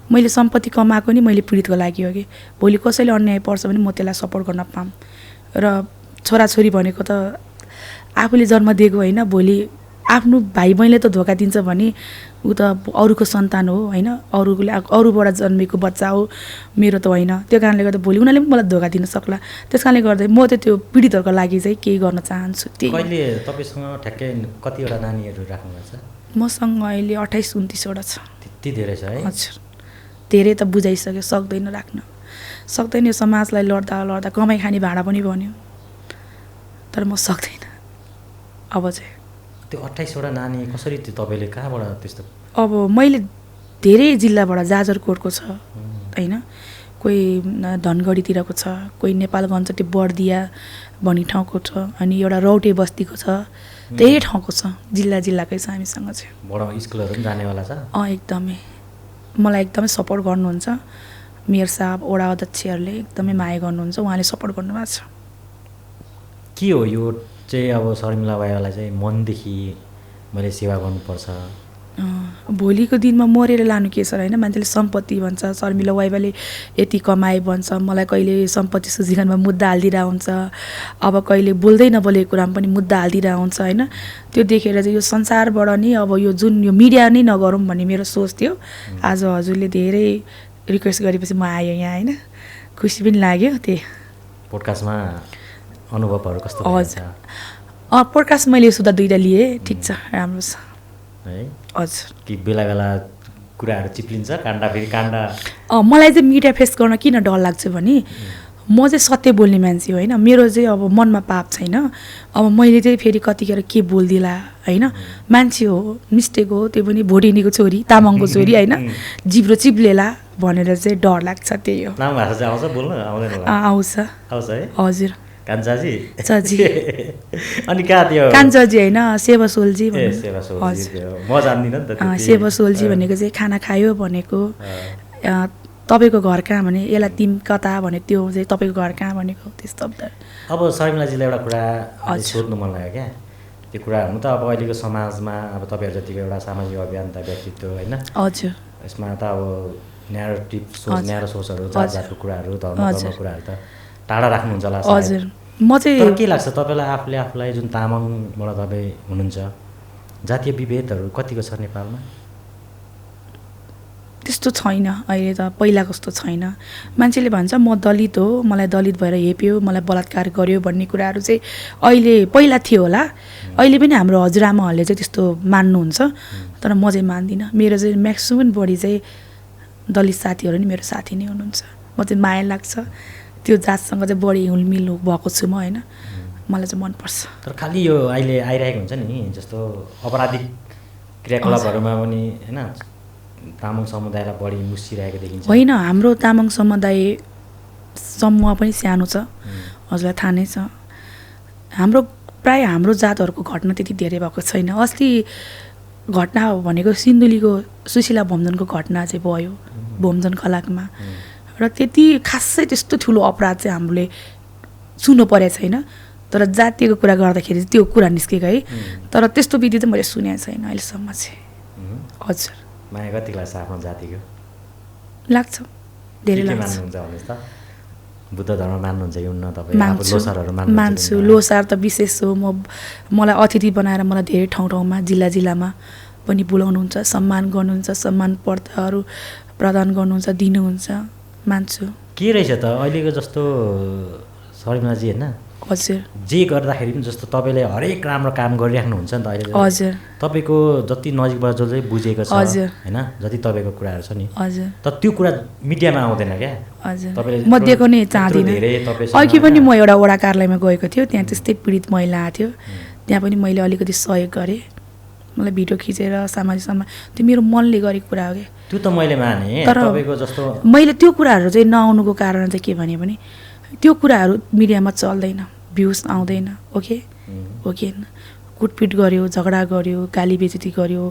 मैले सम्पत्ति कमाएको नि मैले पीडितको लागि हो कि, भोलि कसैले अन्याय पर्छ भने म त्यसलाई सपोर्ट गर्न पाऊँ। र छोराछोरी भनेको त आफूले जन्म दिएको होइन, भोलि आफ्नो भाइ बहिनीले त धोका दिन्छ भने ऊ त अरूको सन्तान हो होइन, अरूबाट जन्मेको बच्चा हो, मेरो त होइन। त्यो कारणले गर्दा भोलि उनीहरूले पनि मलाई धोका दिन सक्ला। त्यस कारणले गर्दा म त त्यो पीडितहरूको लागि चाहिँ केही गर्न चाहन्छु। त्यही। कहिले तपाईँसँग ठ्याक्कै कतिवटा नानीहरू राख्नुहुन्छ? मसँग अहिले 28-29वटा छ। त्यति धेरै छ है? हजुर। धेरै त बुझाइसक्यो, सक्दैन राख्न, सक्दैन। यो समाजलाई लड्दा लड्दा कमाइ खाने भाडा पनि बन्यो, तर म सक्दैन अब चाहिँ। त्यो 28वटा नानी कसरी त्यो तपाईँले कहाँबाट त्यस्तो? अब मैले धेरै जिल्लाबाट जाजरकोटको छ होइन, कोही धनगढीतिरको छ, कोही नेपालगञ्ज त्यो बर्दिया भन्ने ठाउँको छ, अनि एउटा रौटे बस्तीको छ, धेरै ठाउँको छ, जिल्लाकै छ हामीसँग चाहिँ। बडा स्कुलहरू पनि जानेवाला छ। एकदमै मलाई एकदमै सपोर्ट गर्नुहुन्छ मेयर साहब, वडा अध्यक्षहरूले एकदमै माया गर्नुहुन्छ, उहाँले सपोर्ट गर्नुभएको छ। के हो यो चाहिँ अब शर्मिला वाइवालाई चाहिँ मनदेखि मैले सेवा गर्नुपर्छ? भोलिको दिनमा मरेर लानु के छ होइन, मान्छेले सम्पत्ति भन्छ, शर्मिला वाइवाले यति कमाए भन्छ, मलाई कहिले सम्पत्ति सूचीकरणमा मुद्दा हालिदिरहेको हुन्छ, अब कहिले बोल्दै नबोलेको कुरामा पनि मुद्दा हालिदिरहेको हुन्छ होइन। त्यो देखेर चाहिँ यो संसारबाट नै अब यो जुन यो मिडिया नै नगरौँ भन्ने मेरो सोच थियो। आज हजुरले धेरै रिक्वेस्ट गरेपछि म आएँ यहाँ होइन, खुसी पनि लाग्यो। त्यही पोडकास्टमा अनुभवहरू कस्तो? हजुर पोडकास्ट मैले सुधा 2टा लिएँ, ठिक छ, राम्रो छ है। हजुर कि बेला बेला कुराहरू चिप्लिन्छ काण्डा, फेरि काण्डा? मलाई चाहिँ मिडिया फेस गर्न किन डर लाग्छ भने म चाहिँ सत्य बोल्ने मान्छे होइन, मेरो चाहिँ अब मनमा पाप छैन। अब मैले चाहिँ फेरि कतिखेर के बोलिदिला होइन, मान्छे हो, मिस्टेक हो, त्यो पनि भोटिनीको छोरी, तामाङको छोरी होइन, जिब्रो चिप्लेला भनेर चाहिँ डर लाग्छ। त्यही हो। नाम भाषा चाहिँ आउँछ बोल्न? आउँदैन? आउँछ है। हजुर कान्छाजी चाची अनि कहाँ त्यो कान्छाजी होइन, सेवा सोल्जी म जान्दिनँ नि त। सेवा सोल्जी भनेको चाहिँ खाना खायो भनेको, तपाईँको घर कहाँ भने यसलाई तिम कता भने त्यो चाहिँ तपाईँको घर कहाँ भनेको, त्यस्तो। अब शर्मिलाजीलाई एउटा कुरा सोध्नु मन लाग्यो क्या, त्यो कुरा हुनु त अब अहिलेको समाजमा अब तपाईँहरू जतिको एउटा सामाजिक अभियन्ता व्यक्तित्व होइन, हजुर यसमा त अब न्यारो सोचहरू, जात जातको कुराहरू, धर्मको कुराहरू त टाढा राख्नुहुन्छ होला। हजुर म चाहिँ तर के लाग्छ तपाईँलाई आफूलाई जुन तामाङबाट तपाईँ हुनुहुन्छ, जातीय विभेदहरू कतिको छ नेपालमा? त्यस्तो छैन अहिले त, पहिलाको जस्तो छैन। मान्छेले भन्छ म दलित हो, मलाई दलित भएर हेप्यो, मलाई बलात्कार गर्यो भन्ने कुराहरू चाहिँ अहिले पहिला थियो होला, अहिले पनि हाम्रो हजुरआमाहरूले चाहिँ त्यस्तो मान्नुहुन्छ, तर म चाहिँ मान्दिनँ। मेरो चाहिँ म्याक्सिमम बढी चाहिँ दलित साथीहरू नि मेरो साथी नै हुनुहुन्छ, म चाहिँ माया लाग्छ, त्यो जातसँग चाहिँ बढी हुलमिल भएको छु म होइन, मलाई चाहिँ मनपर्छ। तर खालि यो अहिले आइरहेको हुन्छ नि जस्तो अपराधिक क्रियाकलापहरूमा पनि होइन तामाङ समुदायलाई बढी मुसिरहेको देखिन्छ। होइन, हाम्रो तामाङ समुदाय समूह पनि सानो छ, हजुरलाई थाहा नै छ। हाम्रो प्राय हाम्रो जातहरूको घटना त्यति धेरै भएको छैन। अस्ति घटना भनेको सिन्धुलीको सुशीला भोमजनको घटना चाहिँ भयो भोमजन कलाकमा, र त्यति खासै त्यस्तो ठुलो अपराध चाहिँ हामीले सुन्नु परेको छैन, तर जातीयको कुरा गर्दाखेरि त्यो कुरा निस्केको है, तर त्यस्तो विधि चाहिँ मैले सुनेको छैन अहिलेसम्म चाहिँ। हजुर माया कति लाग्छ आफ्नो जातिको? लाग्छ, धेरै लाग्छ। मान्नुहुन्छ भन्नुहोस् त? बुद्ध धर्म मान्नुहुन्छ कि हुन्न तपाईँ? लोसारहरू मान्छु, लोसार त विशेष हो। मलाई अतिथि बनाएर मलाई धेरै ठाउँमा जिल्लामा पनि बोलाउनुहुन्छ, सम्मान गर्नुहुन्छ, सम्मान पत्रहरू प्रदान गर्नुहुन्छ, दिनुहुन्छ, मान्छु। के रहेछ त अहिलेको जस्तो शर्मिलाजी होइन, हजुर जे गर्दाखेरि पनि जस्तो तपाईँले हरेक राम्रो काम गरिराख्नुहुन्छ नि त अहिले। हजुर तपाईँको जति नजिकबाट जो चाहिँ बुझेको छ होइन, जति तपाईँको कुराहरू छ नि, हजुर, तर त्यो कुरा मिडियामा आउँदैन क्या। हजुर म दिएको नै चाहदिनँ। अघि पनि म एउटा वडा कार्यालयमा गएको थियो, त्यहाँ त्यस्तै पीडित महिला आएको थियो, त्यहाँ पनि मैले अलिकति सहयोग गरेँ, मलाई भिडियो खिचेर सामाजिकमा, त्यो मेरो मनले गरेको कुरा हो क्या। त्यो त मैले माने, तर तपाईँको जस्तो मैले त्यो कुराहरू चाहिँ नआउनुको कारण चाहिँ के भने त्यो कुराहरू मिडियामा चल्दैन, भ्युज आउँदैन, ओके ओके, कुटपिट गर्यो, झगडा गर्यो, गाली बेइज्जती गर्यो,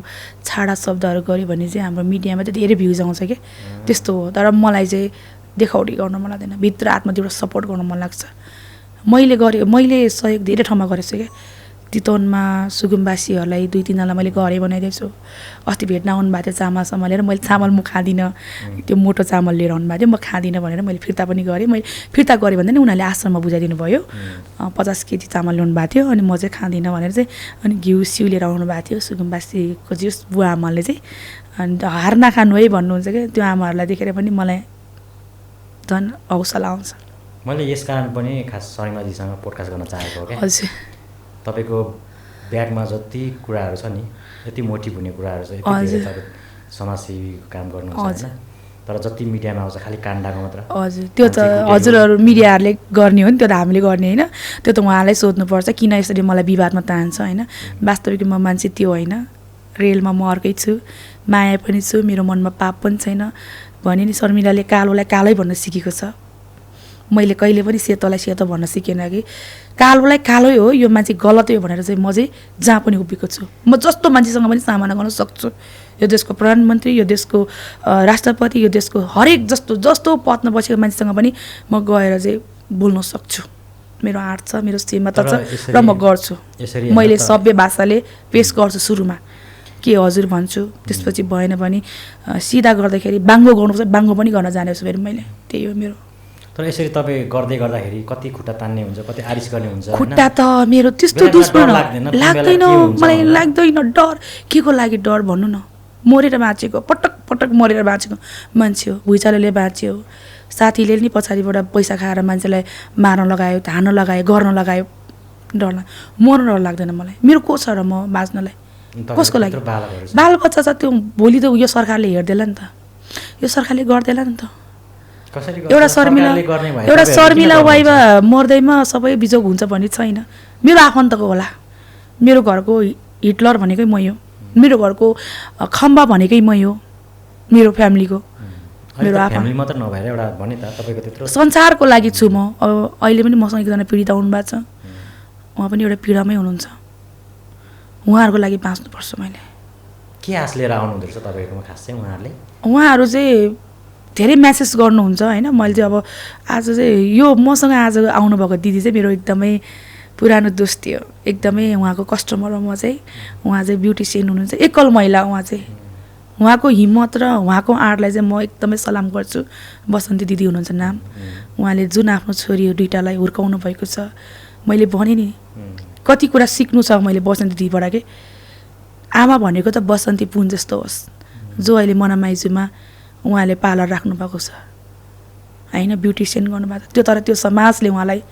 छाडा शब्दहरू गर्यो भने चाहिँ हाम्रो मिडियामा चाहिँ धेरै भ्युज आउँछ क्या, त्यस्तो हो। तर मलाई चाहिँ देखाउटी गर्न मन लाग्दैन, भित्र आत्मादेखि सपोर्ट गर्न मन लाग्छ। मैले सहयोग धेरै ठाउँमा गरेको छु क्या, चितवनमा सुगुम्बासीहरूलाई 2-3जनालाई मैले घरै बनाइदिएको छु। अस्ति भेट्न आउनुभएको थियो चामल सम्हालेर, मैले चामल म खाँदिनँ, त्यो मोटो चामल लिएर आउनुभएको थियो, म खाँदिनँ भनेर मैले फिर्ता पनि गरेँ। मैले फिर्ता गरेँ भन्दा नि उनीहरूले आश्रममा बुझाइदिनु भयो, 50 केजी चामल ल्याउनु भएको थियो, अनि म चाहिँ खाँदिनँ भनेर चाहिँ, अनि घिउ सिउ लिएर आउनुभएको थियो सुगुम्बासीको जिउस बुवा आमाले चाहिँ, अनि हार नखानु है भन्नुहुन्छ क्या। त्यो आमाहरूलाई देखेर पनि मलाई झन् हौसला आउँछ। मैले यस कारण पनि खास शर्मिलाजीसँग पोडकास्ट गर्न चाहेको हो क्या। हजुर तपाईँको ब्यागमा जति कुराहरू छ नि, यति मोटिभ हुने कुराहरू छ, यति धेरै तपाईँ समाजसेवीको काम गर्नुहुन्छ होइन, तर जति मिडियामा आउँछ खालि काण्डाको मात्र। हजुर त्यो त हजुरहरू मिडियाहरूले गर्ने हो नि, त्यो त हामीले गर्ने होइन, त्यो त उहाँलाई सोध्नुपर्छ किन यसरी मलाई विवादमा तान्छ होइन। वास्तविक म मान्छे त्यो होइन, रेलमा म अर्कै छु, माया पनि छु, मेरो मनमा पाप पनि छैन। भने नि शर्मिलाले कालोलाई कालै भन्न सिकेको छ, मैले कहिले पनि सेतोलाई सेतो भन्न सिकेन कि कालोलाई कालै हो, यो मान्छे गलत हो भनेर चाहिँ म चाहिँ जहाँ पनि उभिएको छु। म जस्तो मान्छेसँग पनि सामना गर्न सक्छु। यो देशको प्रधानमन्त्री, यो देशको राष्ट्रपति, यो देशको हरेक जस्तो पदमा बसेको मान्छेसँग पनि म गएर चाहिँ बोल्न सक्छु। मेरो आँट छ, मेरो क्षमता छ र म गर्छु। मैले सभ्य भाषाले पेस गर्छु सुरुमा के हजुर भन्छु, त्यसपछि भएन भने सिधा गर्दाखेरि बाङ्गो गर्नुपर्छ, बाङ्गो पनि गर्न जानेछु फेरि मैले। त्यही हो मेरो। तर यसरी तपाईँ गर्दै गर्दाखेरि कति खुट्टा तान्ने हुन्छ, कति आरिस गर्ने हुन्छ? खुट्टा त मेरो त्यस्तो दुश्मन लाग्दैन, मलाई लाग्दैन डर। के को लागि डर भन्नु न? मरेर बाँचेको, पटक पटक मरेर बाँचेको मान्छे हो, भुइँचालोले बाँच्यो, साथीले नि पछाडिबाट पैसा खाएर मान्छेलाई मार्न लगायो, धान्न लगायो, गर्न लगायो, डर मर्न डर लाग्दैन मलाई। मेरो को छ र म बाँच्नलाई? कसको लागि? बालबच्चा छ, त्यो भोलि त यो सरकारले हेर्देला नि त, यो सरकारले गर्देला नि त। एउटा शर्मिला वाइवा मर्दैमा सबै बिजोग हुन्छ भन्ने छैन। मेरो आफन्तको होला, मेरो घरको हिटलर भनेकै मै हो, मेरो घरको खम्बा भनेकै मै हो, मेरो फ्यामिलीको, मेरो फ्यामिली मात्र नभएर एउटा भने त तपाईँको त्यत्रो संसारको लागि छु म। अब अहिले पनि मसँग एकजना पीडित आउनुभएको छ, उहाँ पनि एउटा पीडामै हुनुहुन्छ। उहाँहरूको लागि बाँच्नुपर्छ। मैले के आश लिएर आउनुहुँदो रहेछ तपाईँकोमा खास चाहिँ उहाँहरूले? उहाँहरू चाहिँ धेरै म्यासेज गर्नुहुन्छ होइन। मैले चाहिँ अब आज चाहिँ यो मसँग आज आउनुभएको दिदी चाहिँ मेरो एकदमै पुरानो दोस्ती हो, एकदमै उहाँको कस्टमर हो म चाहिँ। उहाँ चाहिँ ब्युटिसियन हुनुहुन्छ, एकल महिला उहाँ चाहिँ। उहाँको हिम्मत र उहाँको आँटलाई चाहिँ म एकदमै सलाम गर्छु। बसन्ती दिदी हुनुहुन्छ नाम। उहाँले जुन आफ्नो छोरी दुइटालाई हुर्काउनु भएको छ, मैले भने नि कति कुरा सिक्नु छ मैले बसन्ती दिदीबाट के। आमा भनेको त बसन्ती पुन जस्तो होस्, जो अहिले मनामाइजूमा उहाँले पार्लर राख्नुभएको छ होइन, ब्युटिसियन गर्नुभएको छ। त्यो तर त्यो समाजले उहाँलाई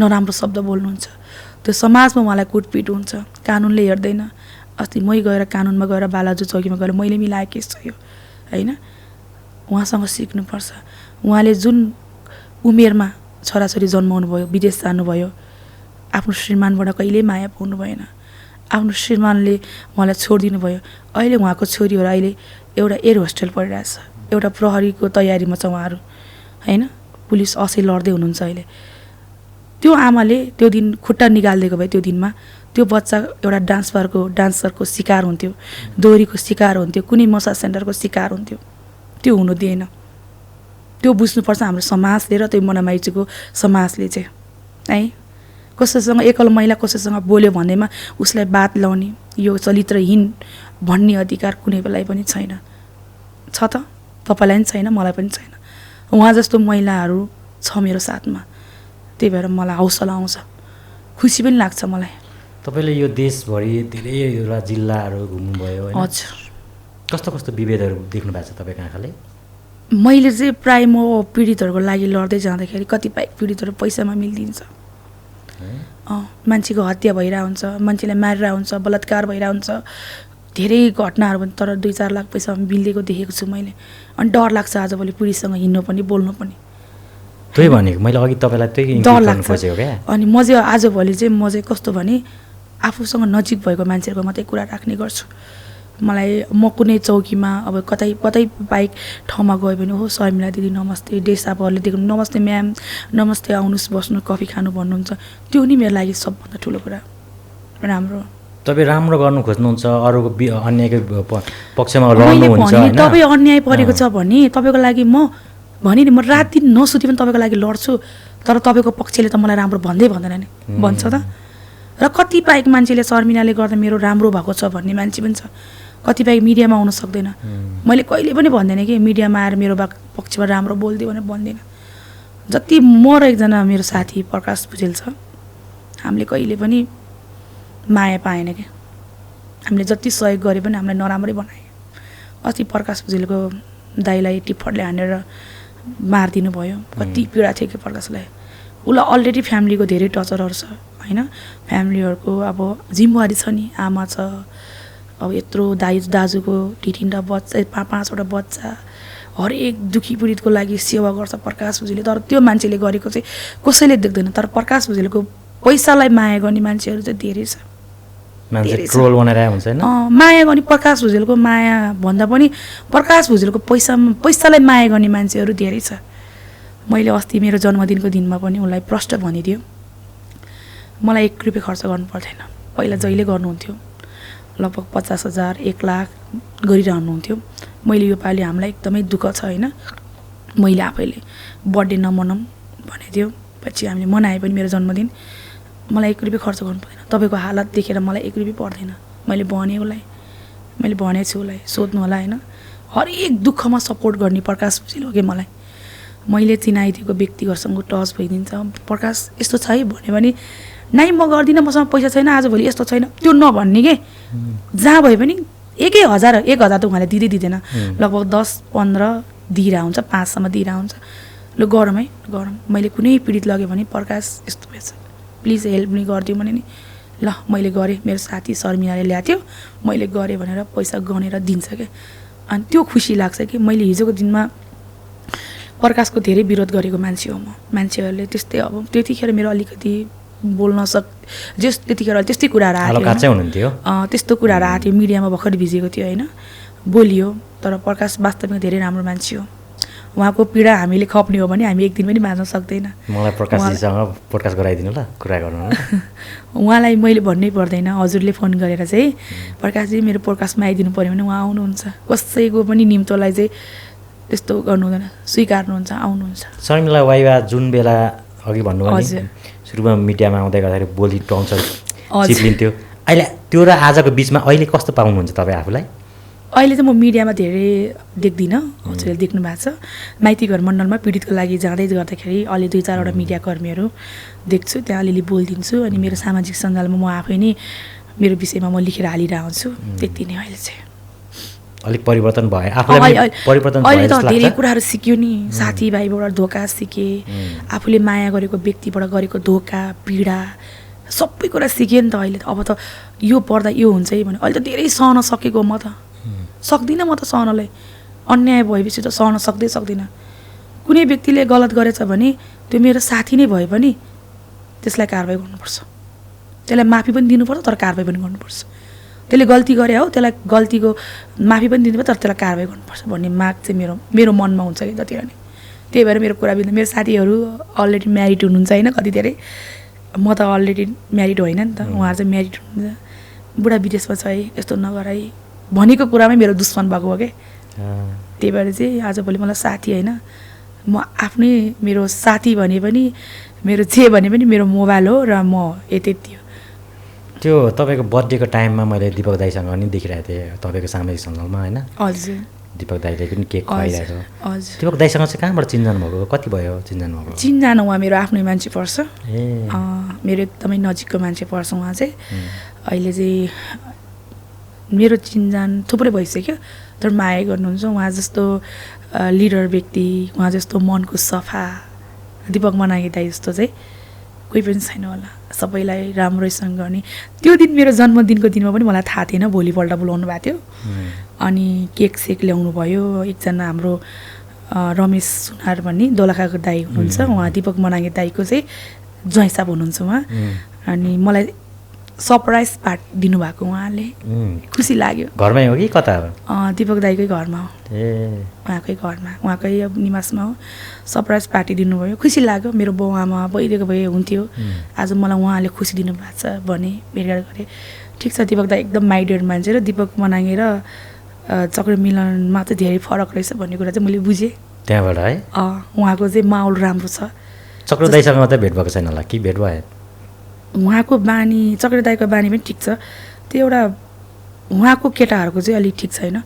नराम्रो शब्द बोल्नुहुन्छ, त्यो समाजमा उहाँलाई कुटपिट हुन्छ, कानुनले हेर्दैन। अस्ति मै गएर कानुनमा गएर बालाजु चौकीमा गएर मैले मिलाएँ केस छ यो होइन। उहाँसँग सिक्नुपर्छ। उहाँले जुन उमेरमा छोराछोरी जन्माउनु भयो, विदेश जानुभयो, आफ्नो श्रीमानबाट कहिल्यै माया पाउनु भएन। आफ्नो श्रीमानले उहाँलाई छोडिदिनु भयो। अहिले उहाँको छोरीहरू अहिले एउटा एयर होस्टेल पढिरहेछ, एउटा प्रहरीको तयारीमा छ उहाँहरू होइन, पुलिस असै लड्दै हुनुहुन्छ अहिले। त्यो आमाले त्यो दिन खुट्टा निकालिदिएको भए त्यो दिनमा त्यो बच्चा एउटा डान्सरको शिकार हुन्थ्यो, दोहोरीको शिकार हुन्थ्यो, कुनै मसाज सेन्टरको शिकार हुन्थ्यो। त्यो हुनु दिएन। त्यो बुझ्नुपर्छ हाम्रो समाजले र त्यो मनामाइजूको समाजले चाहिँ है। कसैसँग एकल महिला कसैसँग बोल्यो भन्दैमा उसलाई बात लाउने, यो चरित्रहीन भन्ने अधिकार कुनै बेला पनि छैन। छ त, तपाईँलाई पनि छैन, मलाई पनि छैन। उहाँ जस्तो महिलाहरू छ मेरो साथमा, त्यही भएर मलाई हौसला आउँछ, खुसी पनि लाग्छ मलाई। तपाईँले यो देशभरि धेरैवटा जिल्लाहरू घुम्नुभयो होइन? हजुर। कस्तो कस्तो विभेदहरू देख्नु भएको छ तपाईँको आँखाले? मैले चाहिँ प्राय म पीडितहरूको लागि लड्दै जाँदाखेरि कतिपय पीडितहरू पैसामा मिलिदिन्छ। मान्छेको हत्या भइरहेको हुन्छ, मान्छेलाई मारिरहेको हुन्छ, बलात्कार भइरहेको हुन्छ, धेरै घटनाहरू पनि, तर 2-4 लाख पैसा मिलेको देखेको छु मैले। अनि डर लाग्छ आजभोलि पुलिससँग हिँड्नु पनि बोल्नु पनि। त्यही भनेको मैले अघि तपाईँलाई त्यही डर लाग्छ। अनि म चाहिँ आजभोलि चाहिँ म चाहिँ कस्तो भने आफूसँग नजिक भएको मान्छेहरूको मात्रै कुरा राख्ने गर्छु। मलाई म कुनै चौकीमा अब कतै बाइक ठाउँमा गयो भने हो शर्मिला दिदी नमस्ते, डेसापहरूले देख्नु नमस्ते म्याम, नमस्ते आउनुहोस् बस्नु कफी खानु भन्नुहुन्छ, त्यो नि मेरो लागि सबभन्दा ठुलो कुरा राम्रो। तपाईँ राम्रो गर्नु खोज्नुहुन्छ, अरूको अन्यायको पक्षमा लड्नुहुन्छ हैन? तपाईँ अन्याय परेको छ भने तपाईँको लागि म भने नि म रात दिन नसुति पनि तपाईँको लागि लड्छु, तर तपाईँको पक्षले त मलाई राम्रो भन्दैन नि, भन्छ त। र कतिपय मान्छेले शर्मिलाले गर्दा मेरो राम्रो भएको छ भन्ने मान्छे पनि छ, कतिपय मिडियामा आउन सक्दैन। मैले कहिले पनि भन्दैन कि मिडियामा आएर मेरो पक्षमा राम्रो बोलिदियो भने भन्दिनँ। जति म र एकजना मेरो साथी प्रकाश भुजेल छ, हामीले कहिले पनि माया पाएन कि, हामीले जति सहयोग गरे पनि हामीलाई नराम्रै बनायो। अस्ति प्रकाश भुजेलको दाइलाई टिप्पटले हानेर मारिदिनु भयो, कति पीडा थियो कि प्रकाशलाई। उसलाई अलरेडी फ्यामिलीको धेरै टर्चरहरू छ होइन, फ्यामिलीहरूको अब जिम्मेवारी छ नि, आमा छ, अब यत्रो दाजुको 2-3 बच्चा, 5-5वटा बच्चा, हरेक दुखी पीडितको लागि सेवा गर्छ प्रकाश भुजेलले। तर त्यो मान्छेले गरेको चाहिँ कसैले देख्दैन, तर प्रकाश भुजेलको पैसालाई माया गर्ने मान्छेहरू चाहिँ धेरै छ। मान्छे धेरै छ। ट्रोल बनाइरहेको हुन्छ होइन माया गर्ने प्रकाश भुजेलको माया भन्दा पनि प्रकाश भुजेलको पैसालाई माया गर्ने मान्छेहरू धेरै छ। मैले अस्ति मेरो जन्मदिनको दिनमा पनि उसलाई प्रष्ट भनिदियो मलाई 1 रुपियाँ खर्च गर्नु पर्दैन। पहिला जहिले गर्नुहुन्थ्यो लगभग 50,000 1 लाख गरिरहनुहुन्थ्यो। मैले योपालि हामीलाई एकदमै दुःख छ होइन, मैले आफैले बर्थडे नमनाऊँ भनेथ्यो। पछि हामीले मनाए पनि मेरो जन्मदिन मलाई 1 रुपियाँ खर्च गर्नु पर्दैन, तपाईँको हालत देखेर मलाई 1 रुपियाँ पर्दैन। मैले भने उसलाई, मैले भनेको छु उसलाई, सोध्नु होला होइन। हरेक दुःखमा सपोर्ट गर्ने प्रकाश भुजेल हो कि मलाई। मैले चिनाइदिएको व्यक्तिहरूसँग टच भइदिन्छ, प्रकाश यस्तो छ है भन्यो भने नाइ म गर्दिनँ, मसँग पैसा छैन आजभोलि यस्तो छैन त्यो नभन्ने के। जहाँ भए पनि 1,000 त उहाँले दिँदैन, लगभग 10-15 दिइरह हुन्छ, 5सम्म दिइरह हुन्छ। ल गरौँ है गरौँ। मैले कुनै पीडित लग्यो भने प्रकाश यस्तो भएछ प्लिज हेल्प नि गरिदिउँ भने नि ल मैले गरेँ। मेरो साथी शर्मिलाले ल्याथ्यो, मैले गरेँ भनेर पैसा गनेर दिन्छ क्या। अनि त्यो खुसी लाग्छ कि मैले हिजोको दिनमा प्रकाशको धेरै विरोध गरेको मान्छे हो म। मान्छेहरूले त्यस्तै अब त्यतिखेर मेरो अलिकति बोल्न त्यतिखेर त्यस्तै कुराहरू आएको त्यस्तो कुराहरू आएको थियो, मिडियामा भर्खर भिजेको थियो होइन, बोलियो। तर प्रकाश वास्तवमा धेरै राम्रो मान्छे हो। उहाँको पीडा हामीले खप्ने हो भने हामी एक दिन पनि बाँच्न सक्दैन। मलाई प्रकाशजीसँग पोडकास्ट गराइदिनु ल, कुरा गर्नु उहाँलाई मैले भन्नै पर्दैन, हजुरले फोन गरेर चाहिँ प्रकाशजी मेरो पोडकास्टमा आइदिनु पऱ्यो भने उहाँ आउनुहुन्छ। कसैको पनि निम्तोलाई चाहिँ त्यस्तो गर्नु हुँदैन, स्वीकार्नुहुन्छ, आउनुहुन्छ। शर्मिला वाइवा जुन बेला अघि भन्नुभयो नि सुरुमा मिडियामा आउँदै गर्दाखेरि बोली टङ्स चिप्लिन्थ्यो, अहिले त्यो र आजको बिचमा अहिले कस्तो पाउनुहुन्छ तपाईँ आफूलाई? अहिले चाहिँ म मिडियामा धेरै देख्दिनँ, हजुरले देख्नु भएको छ। माइती घर मण्डलमा पीडितको लागि जाँदै गर्दाखेरि अहिले 2-4वटा मिडियाकर्मीहरू देख्छु, त्यहाँ अलिअलि बोलिदिन्छु। अनि मेरो सामाजिक सञ्जालमा म आफै नै मेरो विषयमा म लेखेर हालिरहन्छु। त्यति नै अहिले चाहिँ अलिक परिवर्तन भयो आफूलाई, परिवर्तन अहिले त धेरै कुराहरू सिक्यो नि। साथीभाइबाट धोका सिकेँ, आफूले माया गरेको व्यक्तिबाट गरेको धोका पीडा सबै कुरा सिकेँ नि त। अहिले त अब त यो पर्दा यो हुन्छ है भने अहिले त धेरै सहन सकेको म त सक्दिनँ। म त सहनलाई अन्याय भएपछि त सहन सक्दिनँ। कुनै व्यक्तिले गलत गरेछ भने त्यो मेरो साथी नै भए पनि त्यसलाई कारबाही गर्नुपर्छ, त्यसलाई माफी पनि दिनुपर्छ, तर कारबाही पनि गर्नुपर्छ। त्यसले गल्ती गरे हो, त्यसलाई गल्तीको माफी पनि दिनुपर्छ, तर त्यसलाई कारबाही गर्नुपर्छ भन्ने माग चाहिँ मेरो मनमा हुन्छ कि जति नै। त्यही भएर मेरो कुरा बिन्दा मेरो साथीहरू अलरेडी म्यारिड हुनुहुन्छ होइन, कति धेरै। म त अलरेडी म्यारिड होइन नि त, उहाँहरू चाहिँ म्यारिड हुनुहुन्छ। बुढा विदेशमा छ है, यस्तो नगर है भनेको कुरामै मेरो दुश्मन भएको हो क्या। त्यही भएर चाहिँ आजभोलि मलाई साथी होइन, म आफ्नै मेरो साथी भने पनि मेरो भने पनि मेरो मोबाइल हो र म यति हो। त्यो तपाईँको बर्थडेको टाइममा मैले दिपक दाईसँग नि देखिरहेको थिएँ तपाईँको सामाजिक सञ्जालमा होइन। हजुर दिपक दाईले पनि केक खुवाइरहेको। हजुर दिपक दाईसँग चाहिँ कहाँबाट चिन्जानु भएको, कति भयो चिन्जानु भएको? चिन्जानु उहाँ मेरो आफ्नै मान्छे पर्छ, मेरो एकदमै नजिकको मान्छे पर्छ उहाँ चाहिँ। अहिले चाहिँ मेरो चिन्जान थुप्रै भइसक्यो, तर माया गर्नुहुन्छ। उहाँ जस्तो लिडर व्यक्ति, उहाँ जस्तो मनको सफा दिपक मनागी दाई जस्तो चाहिँ कोही पनि छैन होला। सबैलाई राम्रैसँग गर्ने। त्यो दिन मेरो जन्मदिनको दिनमा पनि मलाई थाहा थिएन, भोलिपल्ट बोलाउनु भएको थियो। अनि केक सेक ल्याउनु भयो। एकजना हाम्रो रमेश सुनार भन्ने दोलखाको दाई हुनुहुन्छ, उहाँ दिपक मनागी दाईको चाहिँ ज्वाइँ साहब हुनुहुन्छ उहाँ। अनि मलाई सरप्राइज पार्ट दिनुभएको उहाँले, खुसी लाग्यो। घरमै हो कि कता हो? दिपक दाईकै घरमा हो, उहाँकै घरमा, उहाँकै निवासमा हो। सरप्राइज पार्टी दिनुभयो, खुसी लाग्यो। मेरो बाउ आमा भइदिएको भए हुन्थ्यो, आज मलाई उहाँले खुसी दिनुभएको छ भने भेटघाट गरेँ। ठिक छ, दिपक दाई एकदम माइडेड मान्छे र दिपक मनागे र चक्र मिलनमा चाहिँ धेरै फरक रहेछ भन्ने कुरा चाहिँ मैले बुझेँ त्यहाँबाट है। उहाँको चाहिँ माहौल राम्रो छ। चक्र दाईसँग मात्रै भेट भएको छैन होला कि भेट भयो? उहाँको बानी, चक्र दाईको बानी पनि ठिक छ। त्यो एउटा उहाँको केटाहरूको चाहिँ अलिक ठिक छैन,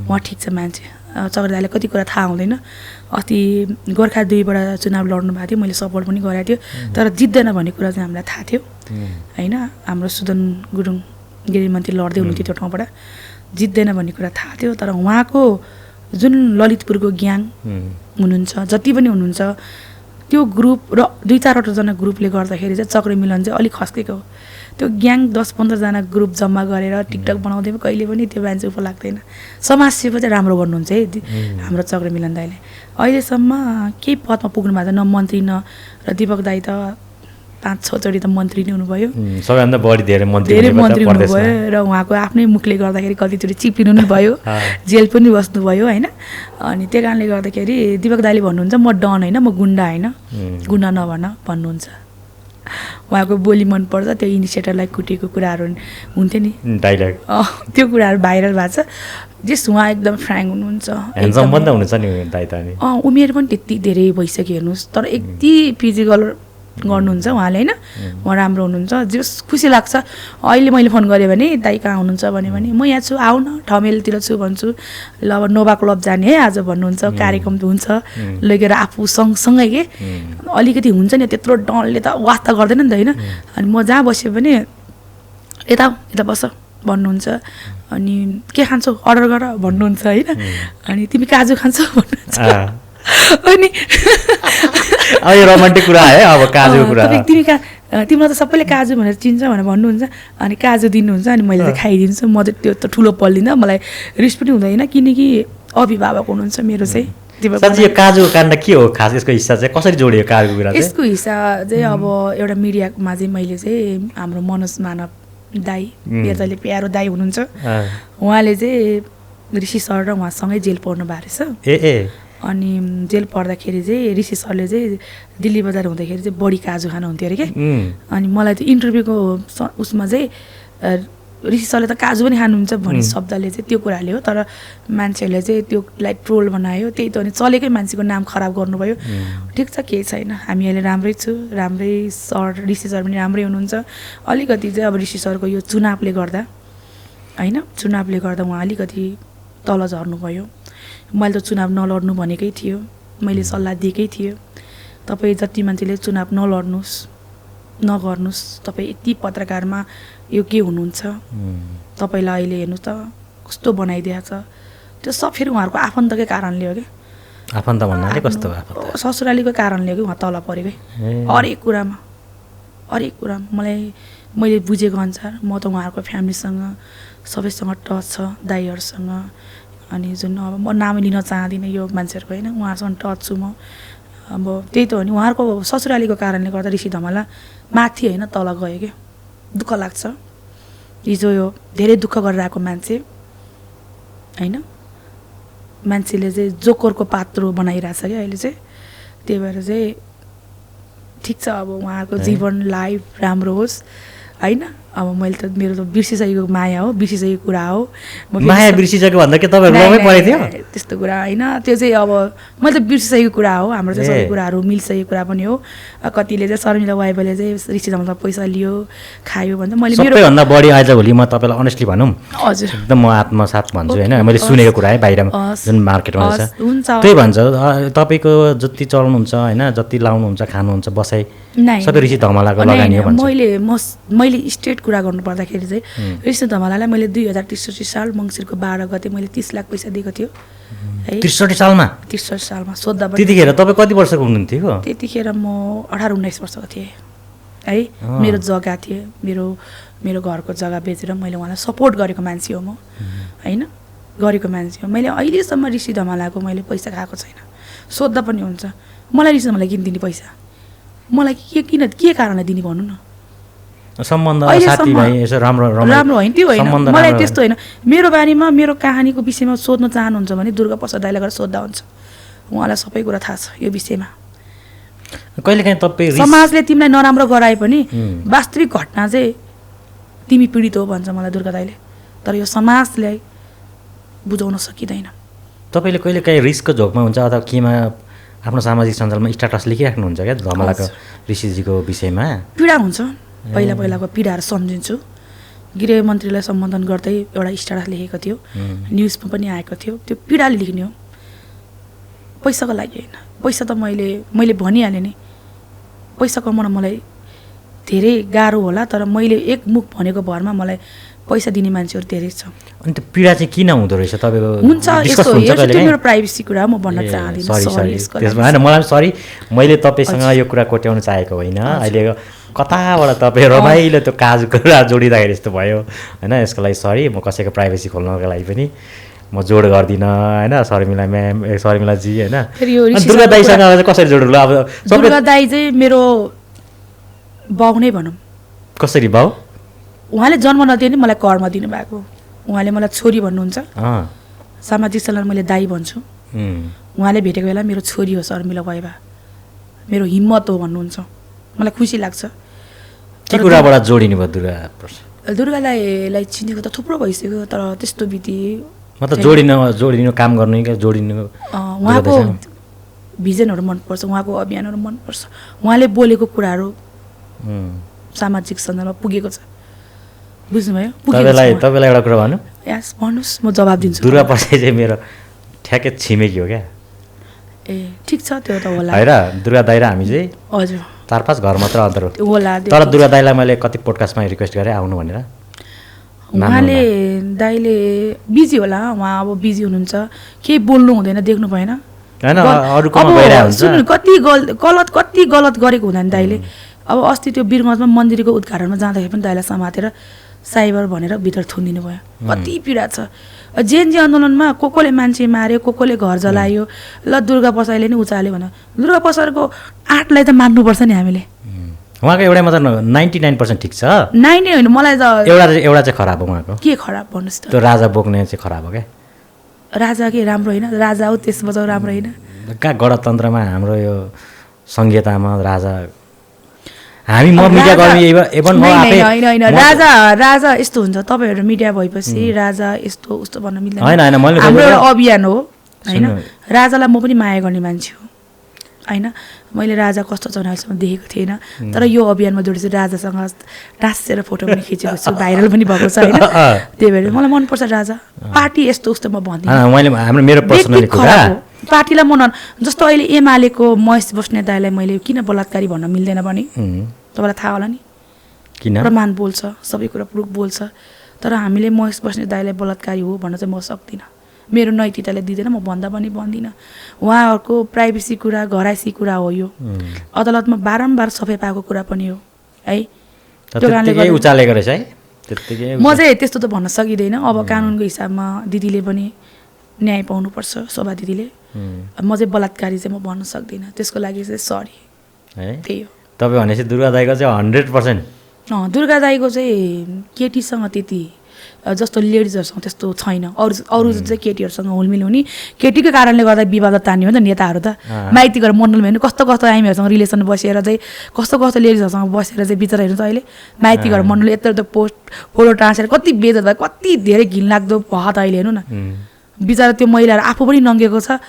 उहाँ ठिक छ मान्छे। चक्र दाईलाई कति कुरा थाहा हुँदैन। अस्ति गोर्खा 2बाट चुनाव लड्नु भएको थियो, मैले सपोर्ट पनि गरेको थियो, तर जित्दैन भन्ने कुरा चाहिँ हामीलाई थाहा थियो होइन। हाम्रो सुदन गुरुङ गृहमन्त्री लड्दै हुनुहुन्थ्यो त्यो ठाउँबाट, जित्दैन भन्ने कुरा थाहा थियो। तर उहाँको जुन ललितपुरको ग्याङ हुनुहुन्छ, जति पनि हुनुहुन्छ, त्यो ग्रुप र 2-4वटा जना ग्रुपले गर्दाखेरि चाहिँ चक्र मिलन चाहिँ अलिक खस्केको हो। त्यो ग्याङ 10-15 जना ग्रुप जम्मा गरेर टिकटक बनाउँदै कहिले पनि त्यो मान्छे उप लाग्दैन। समाजसेवा चाहिँ राम्रो गर्नुहुन्छ है हाम्रो चक्र मिलन दाईले। अहिलेसम्म केही पदमा पुग्नु भएको छ, न मन्त्री न। र दिपक दाई त 5-6 चोटि त मन्त्री नै हुनुभयो, सबैभन्दा बढी धेरै मन्त्री हुनुभयो र उहाँको आफ्नै मुखले गर्दाखेरि कतिचोटि चिप्लिनु पनि भयो, जेल पनि बस्नुभयो होइन। अनि त्यही कारणले गर्दाखेरि दिपक दाइले भन्नुहुन्छ म डन होइन, म गुन्डा होइन, गुन्डा नभन भन्नुहुन्छ। उहाँको बोली मनपर्छ, त्यो इनिसिएटरलाई कुटेको कुराहरू हुन्थ्यो नि डाइलग, त्यो कुराहरू भाइरल भएको छ। जस उहाँ एकदम फ्र्याङ्क हुनुहुन्छ, ह्यान्डसम पनि त हुनुहुन्छ नि दाइ त नि। उमेर पनि त्यति धेरै भइसक्यो हेर्नुहोस्, तर यति फिजिकल गर्नुहुन्छ उहाँले होइन, उहाँ राम्रो हुनुहुन्छ। जस खुसी लाग्छ। अहिले मैले फोन गरेँ भने दाइ कहाँ हुनुहुन्छ भने म यहाँ छु, आऊ न ठमेलतिर छु भन्छु। ल अब नोभा क्लब जाने है आज भन्नुहुन्छ, कार्यक्रम हुन्छ लगेर आफू सँगसँगै के अलिकति हुन्छ नि, त्यत्रो डनले त वास्ता गर्दैन नि त होइन। अनि म जहाँ बस्यो भने यता बस भन्नुहुन्छ, अनि के खान्छौ अर्डर गर भन्नुहुन्छ होइन, अनि तिमी काजु खान्छौ भन्नुहुन्छ। अनि अब यो रोमान्टिक कुरा है, अब काजु कुरा तिमीलाई त सबैले काजु भनेर चिन्छ भनेर भन्नुहुन्छ, अनि काजु दिनुहुन्छ, अनि मैले त खाइदिन्छु। म त त्यो त ठुलो पल्दिनँ, मलाई रिस पनि हुँदैन, किनकि अभिभावक हुनुहुन्छ मेरो चाहिँ। साँच्चै यो काजु काण्ड के हो खास, यसको हिस्सा चाहिँ कसरी जोडियो काजुको कुरा चाहिँ? यसको हिस्सा चाहिँ अब एउटा मिडियामा चाहिँ मैले चाहिँ हाम्रो मनोज मानव दाई, मेरो दाइले प्यारो दाई हुनुहुन्छ, उहाँले चाहिँ ऋषि सर र उहाँसँगै जेल पढ्नु भएको रहेछ। अनि जेल पढ्दाखेरि चाहिँ ऋषि सरले चाहिँ दिल्ली बजार हुँदाखेरि चाहिँ बढी काजु खानुहुन्थ्यो अरे क्या। अनि मलाई त्यो इन्टरभ्यूको उसमा चाहिँ ऋषि सरले त काजु पनि खानुहुन्छ भन्ने शब्दले चाहिँ त्यो कुराले हो, तर मान्छेहरूले चाहिँ त्योलाई ट्रोल बनायो, त्यही त अनि चलेकै मान्छेको नाम खराब गर्नुभयो। ठिक छ, केही छैन, हामी अहिले राम्रै छु, राम्रै सर ऋषि सर पनि राम्रै हुनुहुन्छ। अलिकति चाहिँ अब ऋषि सरको यो चुनावले गर्दा होइन, चुनावले गर्दा उहाँ अलिकति तल झर्नुभयो। मैले त चुनाव नलड्नु भनेकै थियो, मैले सल्लाह दिएकै थियो, तपाईँ जति मान्छेले चुनाव नलड्नुहोस् नगर्नुहोस्, तपाईँ यति पत्रकारमा यो के हुनुहुन्छ, तपाईँलाई अहिले हेर्नुहोस् त कस्तो बनाइदिएको छ। त्यो सब फेरि उहाँहरूको आफन्तकै कारणले हो कि, आफन्त भन्नाले कस्तो आफन्त? ससुरालीको कारणले हो कि उहाँ तल परेकै हरेक कुरामा। मैले बुझेको अनुसार म त उहाँहरूको फ्यामिलीसँग सबैसँग टच छ, दाइहरूसँग, अनि जुन अब म नाम लिन चाहदिनँ यो मान्छेहरूको होइन, उहाँहरूसँग टच छु म। अब त्यही त हो नि, उहाँहरूको ससुरालीको कारणले गर्दा ऋषि धमाला माथि होइन तल गयो क्या, दुःख लाग्छ। हिजो यो धेरै दुःख गरेर आएको मान्छे होइन, मान्छेले चाहिँ जोकरको पात्रो बनाइरहेछ क्या अहिले चाहिँ। त्यही भएर चाहिँ ठिक छ, अब उहाँहरूको जीवन लाइफ राम्रो होस् होइन। अब मैले त मेरो त बिर्सिसकेको माया हो, बिर्सिसकेको कुरा हो। माया बिर्सिसकेको भन्दा के तपाईँहरू रमै परेको थियो त्यस्तो कुरा होइन, त्यो चाहिँ अब मैले त बिर्सिसकेको कुरा हो। हाम्रो चाहिँ सबै कुराहरू मिल्सकेको कुरा पनि हो। कतिले चाहिँ शर्मिला वाइबाले चाहिँ ऋषि धमालमा पैसा लियो खायो भन्छ, मैले सबैभन्दा बढी आजभोलि म तपाईँलाई अनेस्टली भनौँ हजुर एकदम म आत्मसात भन्छु होइन, मैले सुनेको कुरा है बाहिर जुन मार्केटमा छ त्यही भन्छ। तपाईँको जति चलाउनुहुन्छ होइन, जति लाउनुहुन्छ खानुहुन्छ बसाइ सबै ऋषि धमालाको लगानी हो भन्छ। मैले स्टेट कुरा गर्नु पर्दाखेरि चाहिँ ऋषि धमालालाई मैले 2063 साल मङ्सिरको 12 गते मैले 30 लाख पैसा दिएको थियो है। 63 सालमा सोद्धा त्यतिखेर तपाईँ कति वर्षको हुनुहुन्थ्यो? त्यतिखेर म 18-19 वर्षको थिएँ है। मेरो जग्गा थिएँ, मेरो घरको जग्गा बेचेर मैले उहाँलाई सपोर्ट गरेको मान्छे हो म होइन, गरेको मान्छे हो। मैले अहिलेसम्म ऋषि धमालाको मैले पैसा खाएको छैन। सोद्धा पनि हुन्छ मलाई ऋषि धमालाई किन दिने पैसा, मलाई के कारणले दिने भन्नु न। सम्बन्ध साथीभाइ यसो राम्रो होइन त्यो होइन, मलाई त्यस्तो होइन। मेरो बारेमा मेरो कहानीको विषयमा सोध्न चाहनुहुन्छ भने दुर्गा प्रसाद दाइलाई गएर सोद्धा हुन्छ, उहाँलाई सबै कुरा थाहा छ यो विषयमा। कहिलेकाहीँ तपाईँ समाजले तिमीलाई नराम्रो गराए पनि वास्तविक घटना चाहिँ तिमी पीडित हो भन्छ मलाई दुर्गा दाइले, तर यो समाजलाई बुझाउन सकिँदैन। तपाईँले कहिलेकाहीँ रिस्कको झोकमा हुन्छ अथवा केमा आफ्नो सामाजिक सञ्जालमा स्ट्याटस लेखिराख्नुहुन्छ क्या धमालाको ऋषिजीको विषयमा? पीडा हुन्छ, पहिलाको पीडाहरू सम्झिन्छु। गृहमन्त्रीलाई सम्बोधन गर्दै एउटा स्ट्याटस लेखेको थियो, न्युजमा पनि आएको थियो, त्यो पीडाले लेख्ने हो, पैसाको लागि होइन। पैसा त मैले भनिहालेँ नि, पैसा कमाउन मलाई धेरै गाह्रो होला, तर मैले एक मुख भनेको भरमा मलाई पैसा दिने मान्छेहरू धेरै छ। अनि त्यो पीडा चाहिँ किन हुँदो रहेछ तपाईँको? हुन्छ यस्तो मेरो प्राइभेसी कुरा म भन्न चाहदिनँ, होइन मलाई सरी, मैले तपाईँसँग यो कुरा कोट्याउन चाहेको होइन। अहिले कताबाट तपाईँ रमाइलो त्यो काजको कुरा जोडिँदाखेरि यस्तो भयो होइन, यसको लागि सरी। म कसैको प्राइभेसी खोल्नको लागि पनि म जोड गर्दिनँ होइन। शर्मिला म्याम, शर्मिलाजी होइन। दुर्गा दाईसँग कसरी जोड्नु? अब दुर्गा दाई चाहिँ मेरो बाउ नै भनौँ। कसरी बाउ? उहाँले जन्म नदिए नि मलाई कर्म दिनुभएको। उहाँले मलाई छोरी भन्नुहुन्छ, सामाजिक सञ्जालमा मैले दाई भन्छु। उहाँले भेटेको बेला मेरो छोरी हो शर्मिला वाइबा, मेरो हिम्मत हो भन्नुहुन्छ। मलाई खुसी लाग्छ। के कुराबाट जोडिनु भयो दुर्गा दाईलाई चिनेको त थुप्रो भइसक्यो, तर त्यस्तो विधि मतलब जोडिनु काम गर्नु कि जोडिनु? उहाँको भिजनहरू मनपर्छ, उहाँको अभियानहरू मनपर्छ, उहाँले बोलेको कुराहरू सामाजिक सञ्जालमा पुगेको छ। बुझ्नुभयो? तपाईँलाई एउटा कुरा भन्नु? यस भन्नुहोस्, म जवाब दिन्छु। दुर्गा प्रसाई चाहिँ मेरो ठ्याक्कै छिमेकी हो क्या। ए ठिक छ, त्यो त होला होइन। दुर्गा दाइ र हामी चाहिँ हजुर 4-5 घर मात्र अन्तर हो होला। तर दुर्गा दाइलाई मैले कति पोडकास्टमा रिक्वेस्ट गरेँ आउनु भनेर। उहाँले दाइले बिजी होला, उहाँ अब बिजी हुनुहुन्छ, केही बोल्नु हुँदैन, देख्नु भएन होइन, अरूकोमा गइरहेको हुन्छ। सुन्नु, कति गलत गरेको हुँदैन दाइले। अब अस्ति त्यो वीरगञ्जमा मन्दिरको उद्घाटनमा जाँदाखेरि पनि दाइलाई समातेर साइबर भनेर भित्र थुनिदिनु भयो। कति पीडा छ। जेएनजी आन्दोलनमा कोले मान्छे मार्यो, कोले घर जलायो, ल दुर्गा प्रसादले नि उचाल्यो भने दुर्गा प्रसादको आर्टलाई त मान्नुपर्छ नि हामीले। उहाँको एउटा मात्र 99% ठिक छ, 90 होइन, मलाई त एउटा चाहिँ खराब हो उहाँको। के खराब भन्नुहोस् त? त्यो राजा बोक्ने चाहिँ खराब हो क्या। राजा के राम्रो होइन? राजा हो त्यस बजाउ राम्रो होइन? कहाँ गणतन्त्रमा हाम्रो यो संहितामा राजा हामी मिडिया कर्मी इभन म आफै होइन राजा यस्तो हुन्छ। तपाईँहरू मिडिया भएपछि राजा यस्तो उस्तो भन्न मिल्दैन। हाम्रो एउटा अभियान हो होइन। राजालाई म पनि माया गर्ने मान्छे हो होइन। मैले राजा कस्तो छ अहिलेसम्म देखेको थिएन, तर यो अभियानमा जोडेपछि राजासँग टाँसेर फोटो पनि खिचेको छु, भाइरल पनि भएको छ होइन। त्यही भएर मलाई मनपर्छ राजा। पार्टी यस्तो उस्तो म भन्दिनँ, पार्टीलाई म जस्तो अहिले एमालेको महेश बस्नेत दाइलाई मैले किन बलात्कारी भन्न मिल्दैन भने तपाईँलाई थाहा होला नि, प्रमाण बोल्छ, सबै कुरा प्रुफ बोल्छ। तर हामीले महेश बस्नेत दाइलाई बलात्कारी हो भन्न चाहिँ म सक्दिनँ, मेरो नैतिकताले दिँदैन, म भन्दा पनि भन्दिनँ। उहाँहरूको प्राइभेसी कुरा, घराइसी कुरा हो यो, अदालतमा बारम्बार सफाइ पाएको कुरा पनि हो है। त्यो कारणले उचालेको रहेछ है। म चाहिँ त्यस्तो त भन्न सकिँदैन। अब कानुनको हिसाबमा दिदीले पनि न्याय पाउनुपर्छ, शोभा दिदीले। म चाहिँ बलात्कारी चाहिँ म भन्न सक्दिनँ, त्यसको लागि चाहिँ सरी है। त्यही हो। तपाईँ भनेपछि दुर्गा दाइको चाहिँ 100%। दुर्गा दाइको चाहिँ केटीसँग त्यति जस्तो लेडिजहरूसँग त्यस्तो छैन। अरू चाहिँ केटीहरूसँग हुलमिल हुने, केटीको कारणले गर्दा विवाद तान्यो नि त नेताहरू त। माइती गरेर मण्डलमा हेर्नु कस्तो हामीहरूसँग रिलेसन बसेर चाहिँ कस्तो लेडिजहरूसँग बसेर चाहिँ बिचरा हेर्नु त अहिले माइती घर मण्डल यत्रो पोस्ट फोटो टाँसेर कति बेजत भयो, कति धेरै घिनलाग्दो भयो त अहिले हेर्नु न। बिचरा त्यो महिलाहरू आफू पनि नङ्गेको छ,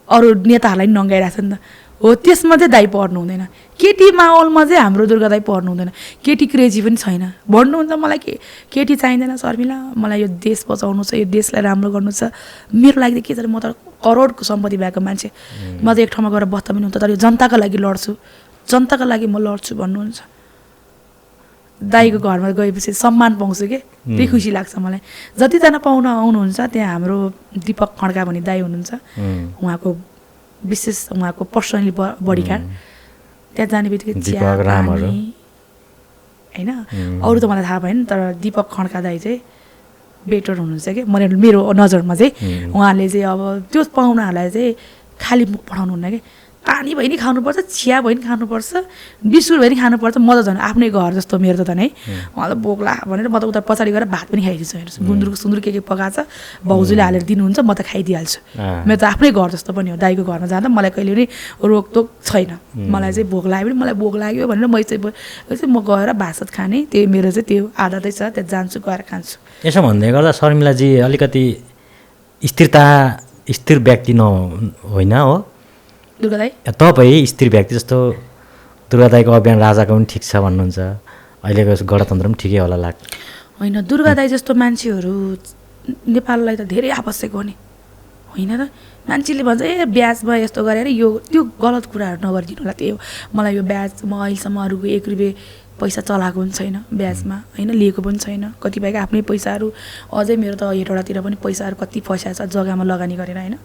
अरू नेताहरूलाई पनि नङ्गाइरहेको छ नि त। हो त्यसमा चाहिँ दाइ पर्नु हुँदैन। केटी माहौलमा चाहिँ हाम्रो दुर्गा दाइ पर्नु हुँदैन। केटी क्रेजी पनि छैन भन्नुहुन्छ मलाई केटी चाहिँदैन शर्मिला, मलाई यो देश बचाउनु छ, यो देशलाई राम्रो गर्नु छ। मेरो लागि के छ, म त करोडको सम्पत्ति भएको मान्छे, म त एक ठाउँमा गएर बस्दा पनि हुन्छ, तर यो जनताको लागि लड्छु, जनताको लागि म लड्छु भन्नुहुन्छ। दाइको घरमा गएपछि सम्मान पाउँछु कि, त्यही खुसी लाग्छ मलाई। जतिजना पाउन आउनुहुन्छ त्यहाँ हाम्रो दीपक खड्का भन्ने दाइ हुनुहुन्छ, उहाँको विशेष उहाँको पर्सनली बडीगार्ड। त्यहाँ जाने बित्तिकै चिया होइन, अरू त मलाई थाहा भएन, तर दीपक खड्का दाइ चाहिँ बेटर हुनुहुन्छ कि मेरो नजरमा चाहिँ। उहाँले चाहिँ अब त्यो पाहुनाहरूलाई चाहिँ खाली मुख पठाउनुहुन्न कि, पानी भए नि खानुपर्छ, चिया भए नि खानुपर्छ, बिस्कुट भए नि खानुपर्छ। म त झन् आफ्नै घर जस्तो मेरो त नै, उहाँलाई बोक्ला भनेर म त उता पछाडि गएर भात पनि खाइदिन्छु। हेर्नुहोस् गुन्द्रुक के पकाएको छ, भाउजूले हालेर दिनुहुन्छ, म त खाइदिइहाल्छु। मेरो त आफ्नै घर जस्तो पनि हो। दाइको घरमा जाँदा मलाई कहिले पनि रोकटोक छैन। मलाई चाहिँ भोक लाग्यो भने मलाई भोक लाग्यो भनेर म गएर भात खाने, त्यही मेरो चाहिँ त्यो आदतै छ। त्यहाँ जान्छु, गएर खान्छु। यसो भन्दै गर्दा शर्मिलाजी अलिकति स्थिर व्यक्ति होइन हो दुर्गा दाइ? तपाईँ स्थिर व्यक्ति जस्तो दुर्गा दाइको अभियान राजाको पनि ठिक छ भन्नुहुन्छ, अहिलेको गणतन्त्र पनि ठिकै होला लाग्छ होइन? दुर्गा दाइ जस्तो मान्छेहरू नेपाललाई त धेरै आवश्यक हो नि होइन त। मान्छेले भन्छ ए ब्याजमा यस्तो गरेर त्यो गलत कुराहरू नगरिदिनु होला। त्यही हो, मलाई यो ब्याज म अहिलेसम्म अरूको 1 रुपियाँ पैसा चलाएको पनि छैन ब्याजमा होइन, लिएको पनि छैन। कतिपयको आफ्नै पैसाहरू, अझै मेरो त हेटौडातिर पनि पैसाहरू कति फैसा छ जग्गामा लगानी गरेर होइन।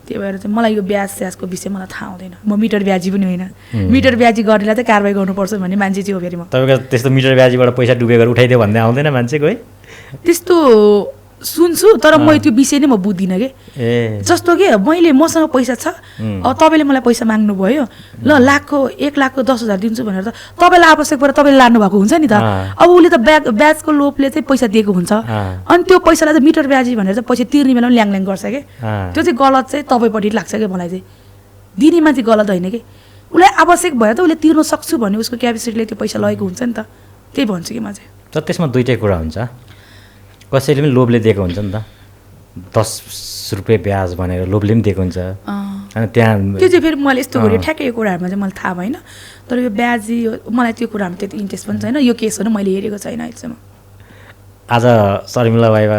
त्यही भएर चाहिँ मलाई यो ब्याज स्याजको विषय मलाई थाहा हुँदैन। म मिटर ब्याजी पनि होइन, मिटर ब्याजी गर्नेलाई चाहिँ कारवाही गर्नुपर्छ भन्ने मान्छे चाहिँ हो। फेरि म तपाईँको त्यस्तो मिटर ब्याजीबाट पैसा डुबेर उठाइदियो भन्दै आउँदैन मान्छेको है? त्यस्तो सुन्छु तर म त्यो विषय नै म बुझ्दिनँ कि जस्तो कि मैले मसँग पैसा छ अब तपाईँले मलाई पैसा माग्नुभयो ल लाखको 1 लाखको 10,000 दिन्छु भनेर त तपाईँलाई आवश्यक परेर तपाईँले लानु भएको हुन्छ नि त अब उसले त ब्याजको लोभले चाहिँ पैसा दिएको हुन्छ अनि त्यो पैसालाई चाहिँ मिटर ब्याजी भनेर चाहिँ पैसा तिर्ने बेलामा ल्याङ गर्छ कि त्यो चाहिँ गलत चाहिँ तपाईँपट्टि लाग्छ कि मलाई चाहिँ दिने मान्छे गलत होइन कि उसलाई आवश्यक भएर त उसले तिर्न सक्छु भन्ने उसको क्यापेसिटीले त्यो पैसा लगेको हुन्छ नि त त्यही भन्छु कि म चाहिँ तर त्यसमा दुईटै कुरा हुन्छ कसैले पनि लोभले दिएको हुन्छ नि त 10 रुपियाँ ब्याज भनेर लोभले पनि दिएको हुन्छ अनि त्यहाँ त्यो चाहिँ फेरि मैले यस्तो गरेँ ठ्याक्कै यो कुराहरूमा चाहिँ मलाई थाहा भएन तर यो ब्याजी मलाई त्यो कुराहरूमा त्यति इन्ट्रेस्ट पनि छैन यो केसहरू मैले हेरेको छैन अहिलेसम्म आज शर्मिला वाइवा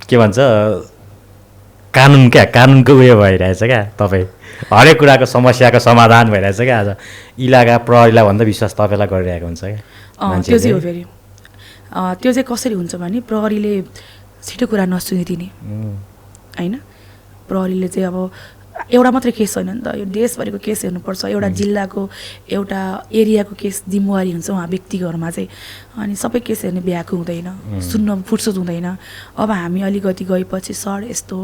के भन्छ कानुनको उयो भइरहेछ क्या तपाईँ हरेक कुराको समस्याको समाधान भइरहेछ क्या आज इलाका प्रहरीलाई भन्दा विश्वास तपाईँलाई गरिरहेको हुन्छ क्या त्यो चाहिँ हो फेरि त्यो चाहिँ कसरी हुन्छ भने प्रहरीले छिटो कुरा नसुनिदिने होइन प्रहरीले चाहिँ अब एउटा मात्रै केस होइन नि त यो देशभरिको केस हेर्नुपर्छ एउटा जिल्लाको एउटा एरियाको केस जिम्मेवारी हुन्छ उहाँ व्यक्तिहरूमा चाहिँ अनि सबै केस हेर्ने भ्याएको हुँदैन सुन्न फुर्सद हुँदैन अब हामी अलिकति गएपछि सर यस्तो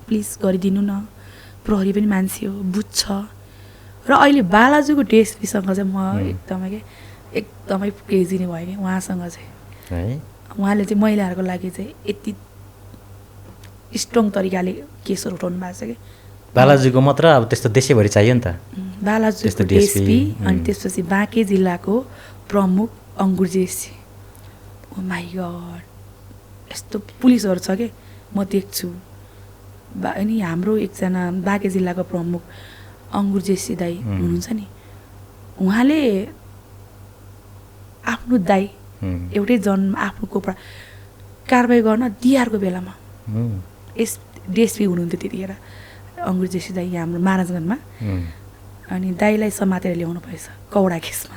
प्लिज गरिदिनु न प्रहरी पनि मान्छे हो बुझ्छ र अहिले बालाजुको डिएसपीसँग चाहिँ म एकदमै क्रेजी नै भयो कि उहाँसँग चाहिँ उहाँले चाहिँ महिलाहरूको लागि चाहिँ यति स्ट्रङ तरिकाले केसहरू उठाउनु भएको छ कि बालाजुको मात्र अब त्यस्तो देशैभरि चाहियो नि त बालाजुको डिएसपी अनि त्यसपछि बाँके जिल्लाको प्रमुख अङ्कुर जेसी ओ माइ गड यस्तो पुलिसहरू छ कि म देख्छु अनि हाम्रो एकजना बाँके जिल्लाको प्रमुख अङ्कुर जेसी दाई हुनुहुन्छ नि उहाँले आफ्नो दाई एउटै जन्म आफ्नो कोपडा कारबाही गर्न तिहारको बेलामा डिएसपी हुनुहुन्थ्यो त्यतिखेर अङ्कुर जेसी दाई यहाँ हाम्रो महाराजगञ्जमा अनि दाईलाई समातेर ल्याउनु भएछ कौडा केसमा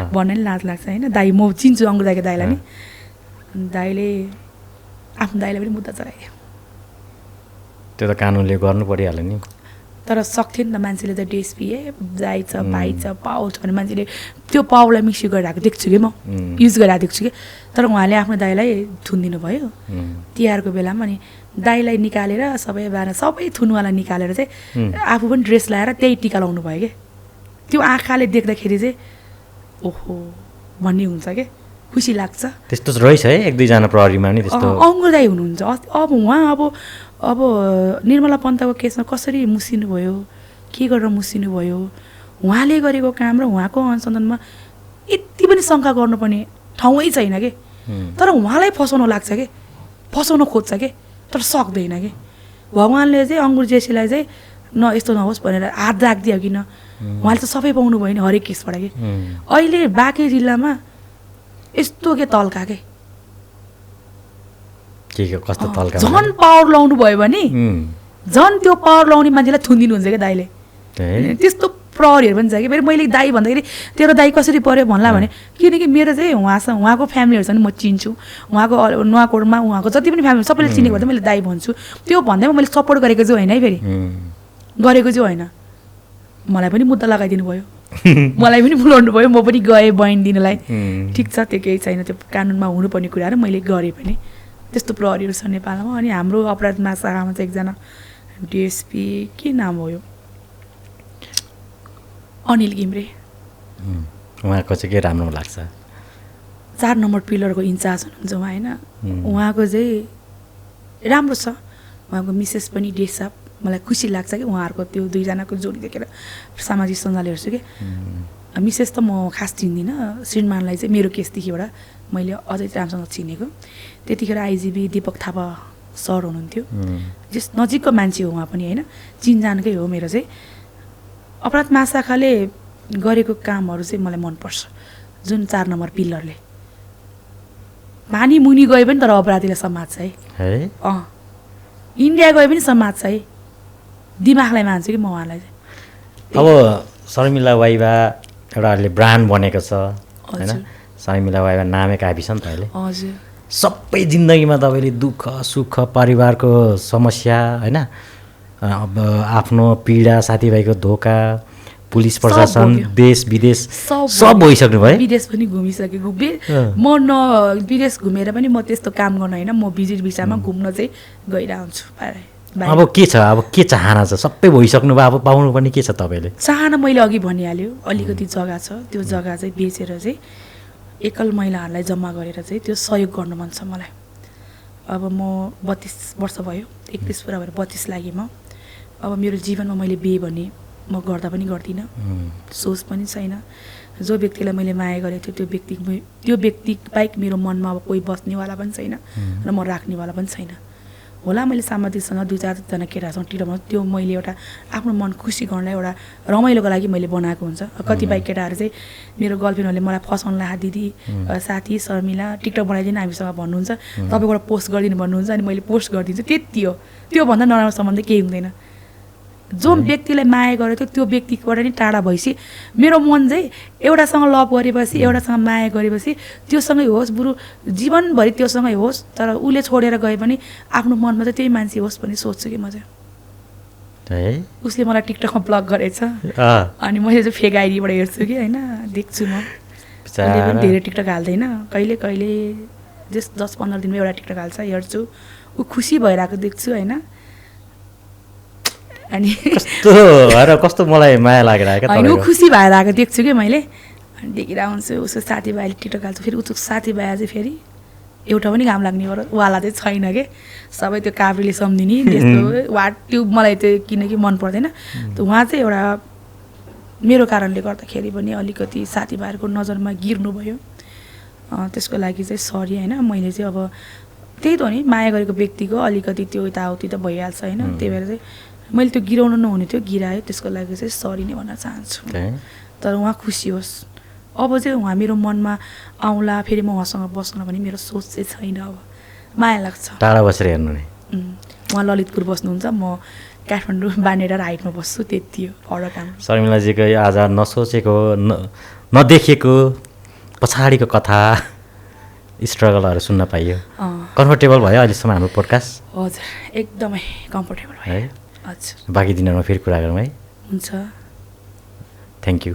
भन्ने पनि लाज लाग्छ होइन दाई म चिन्छु अङ्कुर दाईको दाईलाई नि दाईले आफ्नो दाईलाई पनि मुद्दा चलाइदियो त्यो त कानुनले गर्नु परिहाल्यो नि तर सक्थ्यो नि त मान्छेले त डिएसपी दाई छ भाइ छ पाउ छ भने मान्छेले त्यो पाउलाई मिक्स गरिरहेको देख्छु कि म युज गरिरहेको देख्छु कि तर उहाँले आफ्नो दाईलाई थुनिदिनु भयो तिहारको बेलामा अनि दाईलाई निकालेर सबै थुनुवाला निकालेर चाहिँ आफू पनि ड्रेस लगाएर त्यही टिका लाउनु भयो कि त्यो आँखाले देख्दाखेरि चाहिँ ओहो भन्ने हुन्छ कि खुसी लाग्छ त्यस्तो रहेछ है 1-2 जना प्रहरीमा नि त्यस्तो अङ्कुर दाई हुनुहुन्छ अब उहाँ अब निर्मला पन्तको केसमा कसरी मुसिनु भयो के गरेर मुसिनु भयो उहाँले गरेको काम र उहाँको अनुसन्धानमा यति पनि शङ्का गर्नुपर्ने ठाउँै छैन कि तर उहाँलाई फसाउन लाग्छ कि फसाउन खोज्छ कि तर सक्दैन कि भगवान्ले चाहिँ अङ्कुर जेसीलाई चाहिँ यस्तो नहोस् भनेर हात राखिदियो किन उहाँले त सबै पाउनु भयो नि हरेक केसबाट कि अहिले बाँके जिल्लामा यस्तो के तल्का के कस्तो तल्का झन् पावर लाउनु भयो भने झन् त्यो पावर लाउने मान्छेलाई थुनिदिनुहुन्छ क्या दाईले त्यस्तो प्रहरीहरू पनि छ कि फेरि मैले दाई भन्दाखेरि तेरो दाई कसरी पऱ्यो भन्ला भने किनकि मेरो चाहिँ उहाँको फ्यामिलीहरू छ नि म चिन्छु उहाँको नुवाकोटमा उहाँको जति पनि फ्यामिली सबैले चिनेको भएर मैले दाई भन्छु त्यो भन्दैमा मैले सपोर्ट गरेको चाहिँ होइन है फेरि गरेको चाहिँ होइन मलाई पनि मुद्दा लगाइदिनु भयो मलाई पनि बोलाउनु भयो म पनि गएँ बहिनी दिनलाई ठिक छ त्यो केही छैन त्यो कानुनमा हुनुपर्ने कुराहरू मैले गरेँ पनि त्यस्तो प्रहरीहरू छ नेपालमा अनि हाम्रो अपराधमा शाखामा चाहिँ एकजना डिएसपी के नाम हो यो अनिल घिम्रे उहाँको चाहिँ के राम्रो लाग्छ 4 नम्बर पिलरको इन्चार्ज हुनुहुन्छ उहाँ होइन उहाँको चाहिँ राम्रो छ उहाँको मिसेस पनि डेसाप मलाई खुसी लाग्छ कि उहाँहरूको त्यो 2 जनाको जोडी देखेर सामाजिक सञ्जाल हेर्छु कि मिसेस त म खास चिन्दिनँ श्रीमानलाई चाहिँ मेरो केसदेखिबाट मैले अझै राम्रोसँग चिनेको त्यतिखेर आइजिबी दीपक थापा सर हुनुहुन्थ्यो जस नजिकको मान्छे हो उहाँ पनि होइन चिनजानकै हो मेरो चाहिँ अपराध महाशाखाले गरेको कामहरू चाहिँ मलाई मनपर्छ जुन 4 नम्बर पिलरले पानी मुनि गए पनि तर अपराधीलाई समाज छ है इन्डिया गए पनि समाज छ है दिमागलाई मान्छु कि म उहाँलाई चाहिँ अब शर्मिला वाइवा एउटा अहिले ब्रान्ड बनेको छ होइन शर्मिला वाइवा नामै काफी छ नि त अहिले हजुर सबै जिन्दगीमा तपाईँले दुःख सुख परिवारको समस्या होइन अब आफ्नो पीडा साथीभाइको धोका पुलिस सब प्रशासन भोग्यो। देश विदेश सब सब भइसक्नु भयो विदेश पनि घुमिसकेको म विदेश घुमेर पनि म त्यस्तो काम गर्न होइन म भिजिट भिसामा घुम्न चाहिँ गइरहन्छु अब के छ अब के चाहना छ सबै भइसक्नु भयो अब पाउनुपर्ने के छ तपाईँले चाहना मैले अघि भनिहाल्यो अलिकति जग्गा छ त्यो जग्गा चाहिँ बेचेर चाहिँ एकल महिलाहरूलाई जम्मा गरेर चाहिँ त्यो सहयोग गर्नु मन छ मलाई अब म 32 वर्ष भयो 31 पुरा भएर 32 लाग्यो म अब मेरो जीवनमा मैले बिहे भने म गर्दा पनि गर्दिनँ सोच पनि छैन जो व्यक्तिलाई मैले माया गरेको थिएँ त्यो व्यक्ति बाहेक मेरो मनमा अब कोही बस्नेवाला पनि छैन र म राख्नेवाला पनि छैन होला मैले सामाजिकसँग 2-4जना केटासँग टिरमा त्यो मैले एउटा आफ्नो मन खुसी गर्नलाई एउटा रमाइलोको लागि मैले बनाएको हुन्छ कतिपय केटाहरू चाहिँ मेरो गर्लफ्रेन्डहरूले मलाई फसाउन ला दिदी साथी शर्मिला टिकटक बनाइदिनु हामीसँग भन्नुहुन्छ तपाईँबाट पोस्ट गरिदिनु भन्नुहुन्छ अनि मैले पोस्ट गरिदिन्छु त्यति हो त्योभन्दा नराम्रो सम्बन्ध केही हुँदैन जो व्यक्तिलाई माया गरेको थियो त्यो व्यक्तिबाट नि टाढा भएपछि मेरो मन चाहिँ एउटासँग लभ गरेपछि एउटासँग माया गरेपछि त्योसँगै होस् बरु जीवनभरि त्योसँगै होस् तर उसले छोडेर गए पनि आफ्नो मनमा चाहिँ त्यही मान्छे होस् भन्ने सोच्छु कि म चाहिँ उसले मलाई टिकटकमा ब्लक गरेछ अनि मैले चाहिँ फेक आइडीबाट हेर्छु कि होइन देख्छु म उसले पनि धेरै टिकटक हाल्दैन कहिले कहिले 10-15 दिनमा एउटा टिकटक हाल्छ हेर्छु ऊ खुसी भइरहेको देख्छु होइन अनि कस्तो मलाई माया लागेर ऊ खुसी भएर आएको देख्छु कि मैले अनि देखिरहेको हुन्छु उसको साथीभाइले टिकटक हाल्छु फेरि उसको साथीभाइ चाहिँ फेरि एउटा पनि घाम लाग्ने वाला चाहिँ छैन कि सबै त्यो काभ्रेले सम्झिने त्यस्तो त्यो मलाई त्यो किनकि मन पर्दैन त उहाँ चाहिँ एउटा मेरो कारणले गर्दाखेरि पनि अलिकति साथीभाइहरूको नजरमा गिर्नुभयो त्यसको लागि चाहिँ सरी होइन मैले चाहिँ अब त्यही त हो नि माया गरेको व्यक्तिको अलिकति त्यो यताउति त भइहाल्छ होइन त्यही भएर चाहिँ मैले त्यो गिराउनु नहुने थियो गिरायो त्यसको लागि चाहिँ सरी नै भन्न चाहन्छु तर उहाँ खुसी होस् अब चाहिँ उहाँ मेरो मनमा आउँला फेरि म उहाँसँग बस्न भने मेरो सोच चाहिँ छैन अब माया लाग्छ टाढा बसेर हेर्नु नि उहाँ ललितपुर बस्नुहुन्छ म काठमाडौँ बानेर हाइटमा बस्छु त्यति हो फरक काम शर्मिलाजीको आज नसोचेको नदेखेको पछाडिको कथा स्ट्रगलहरू सुन्न पाइयो कम्फर्टेबल भयो अहिलेसम्म हाम्रो पोडकास्ट हजुर एकदमै कम्फर्टेबल भयो है हजुर बाँकी दिनहरूमा फेरि कुरा गरौँ है हुन्छ थ्याङ्क यू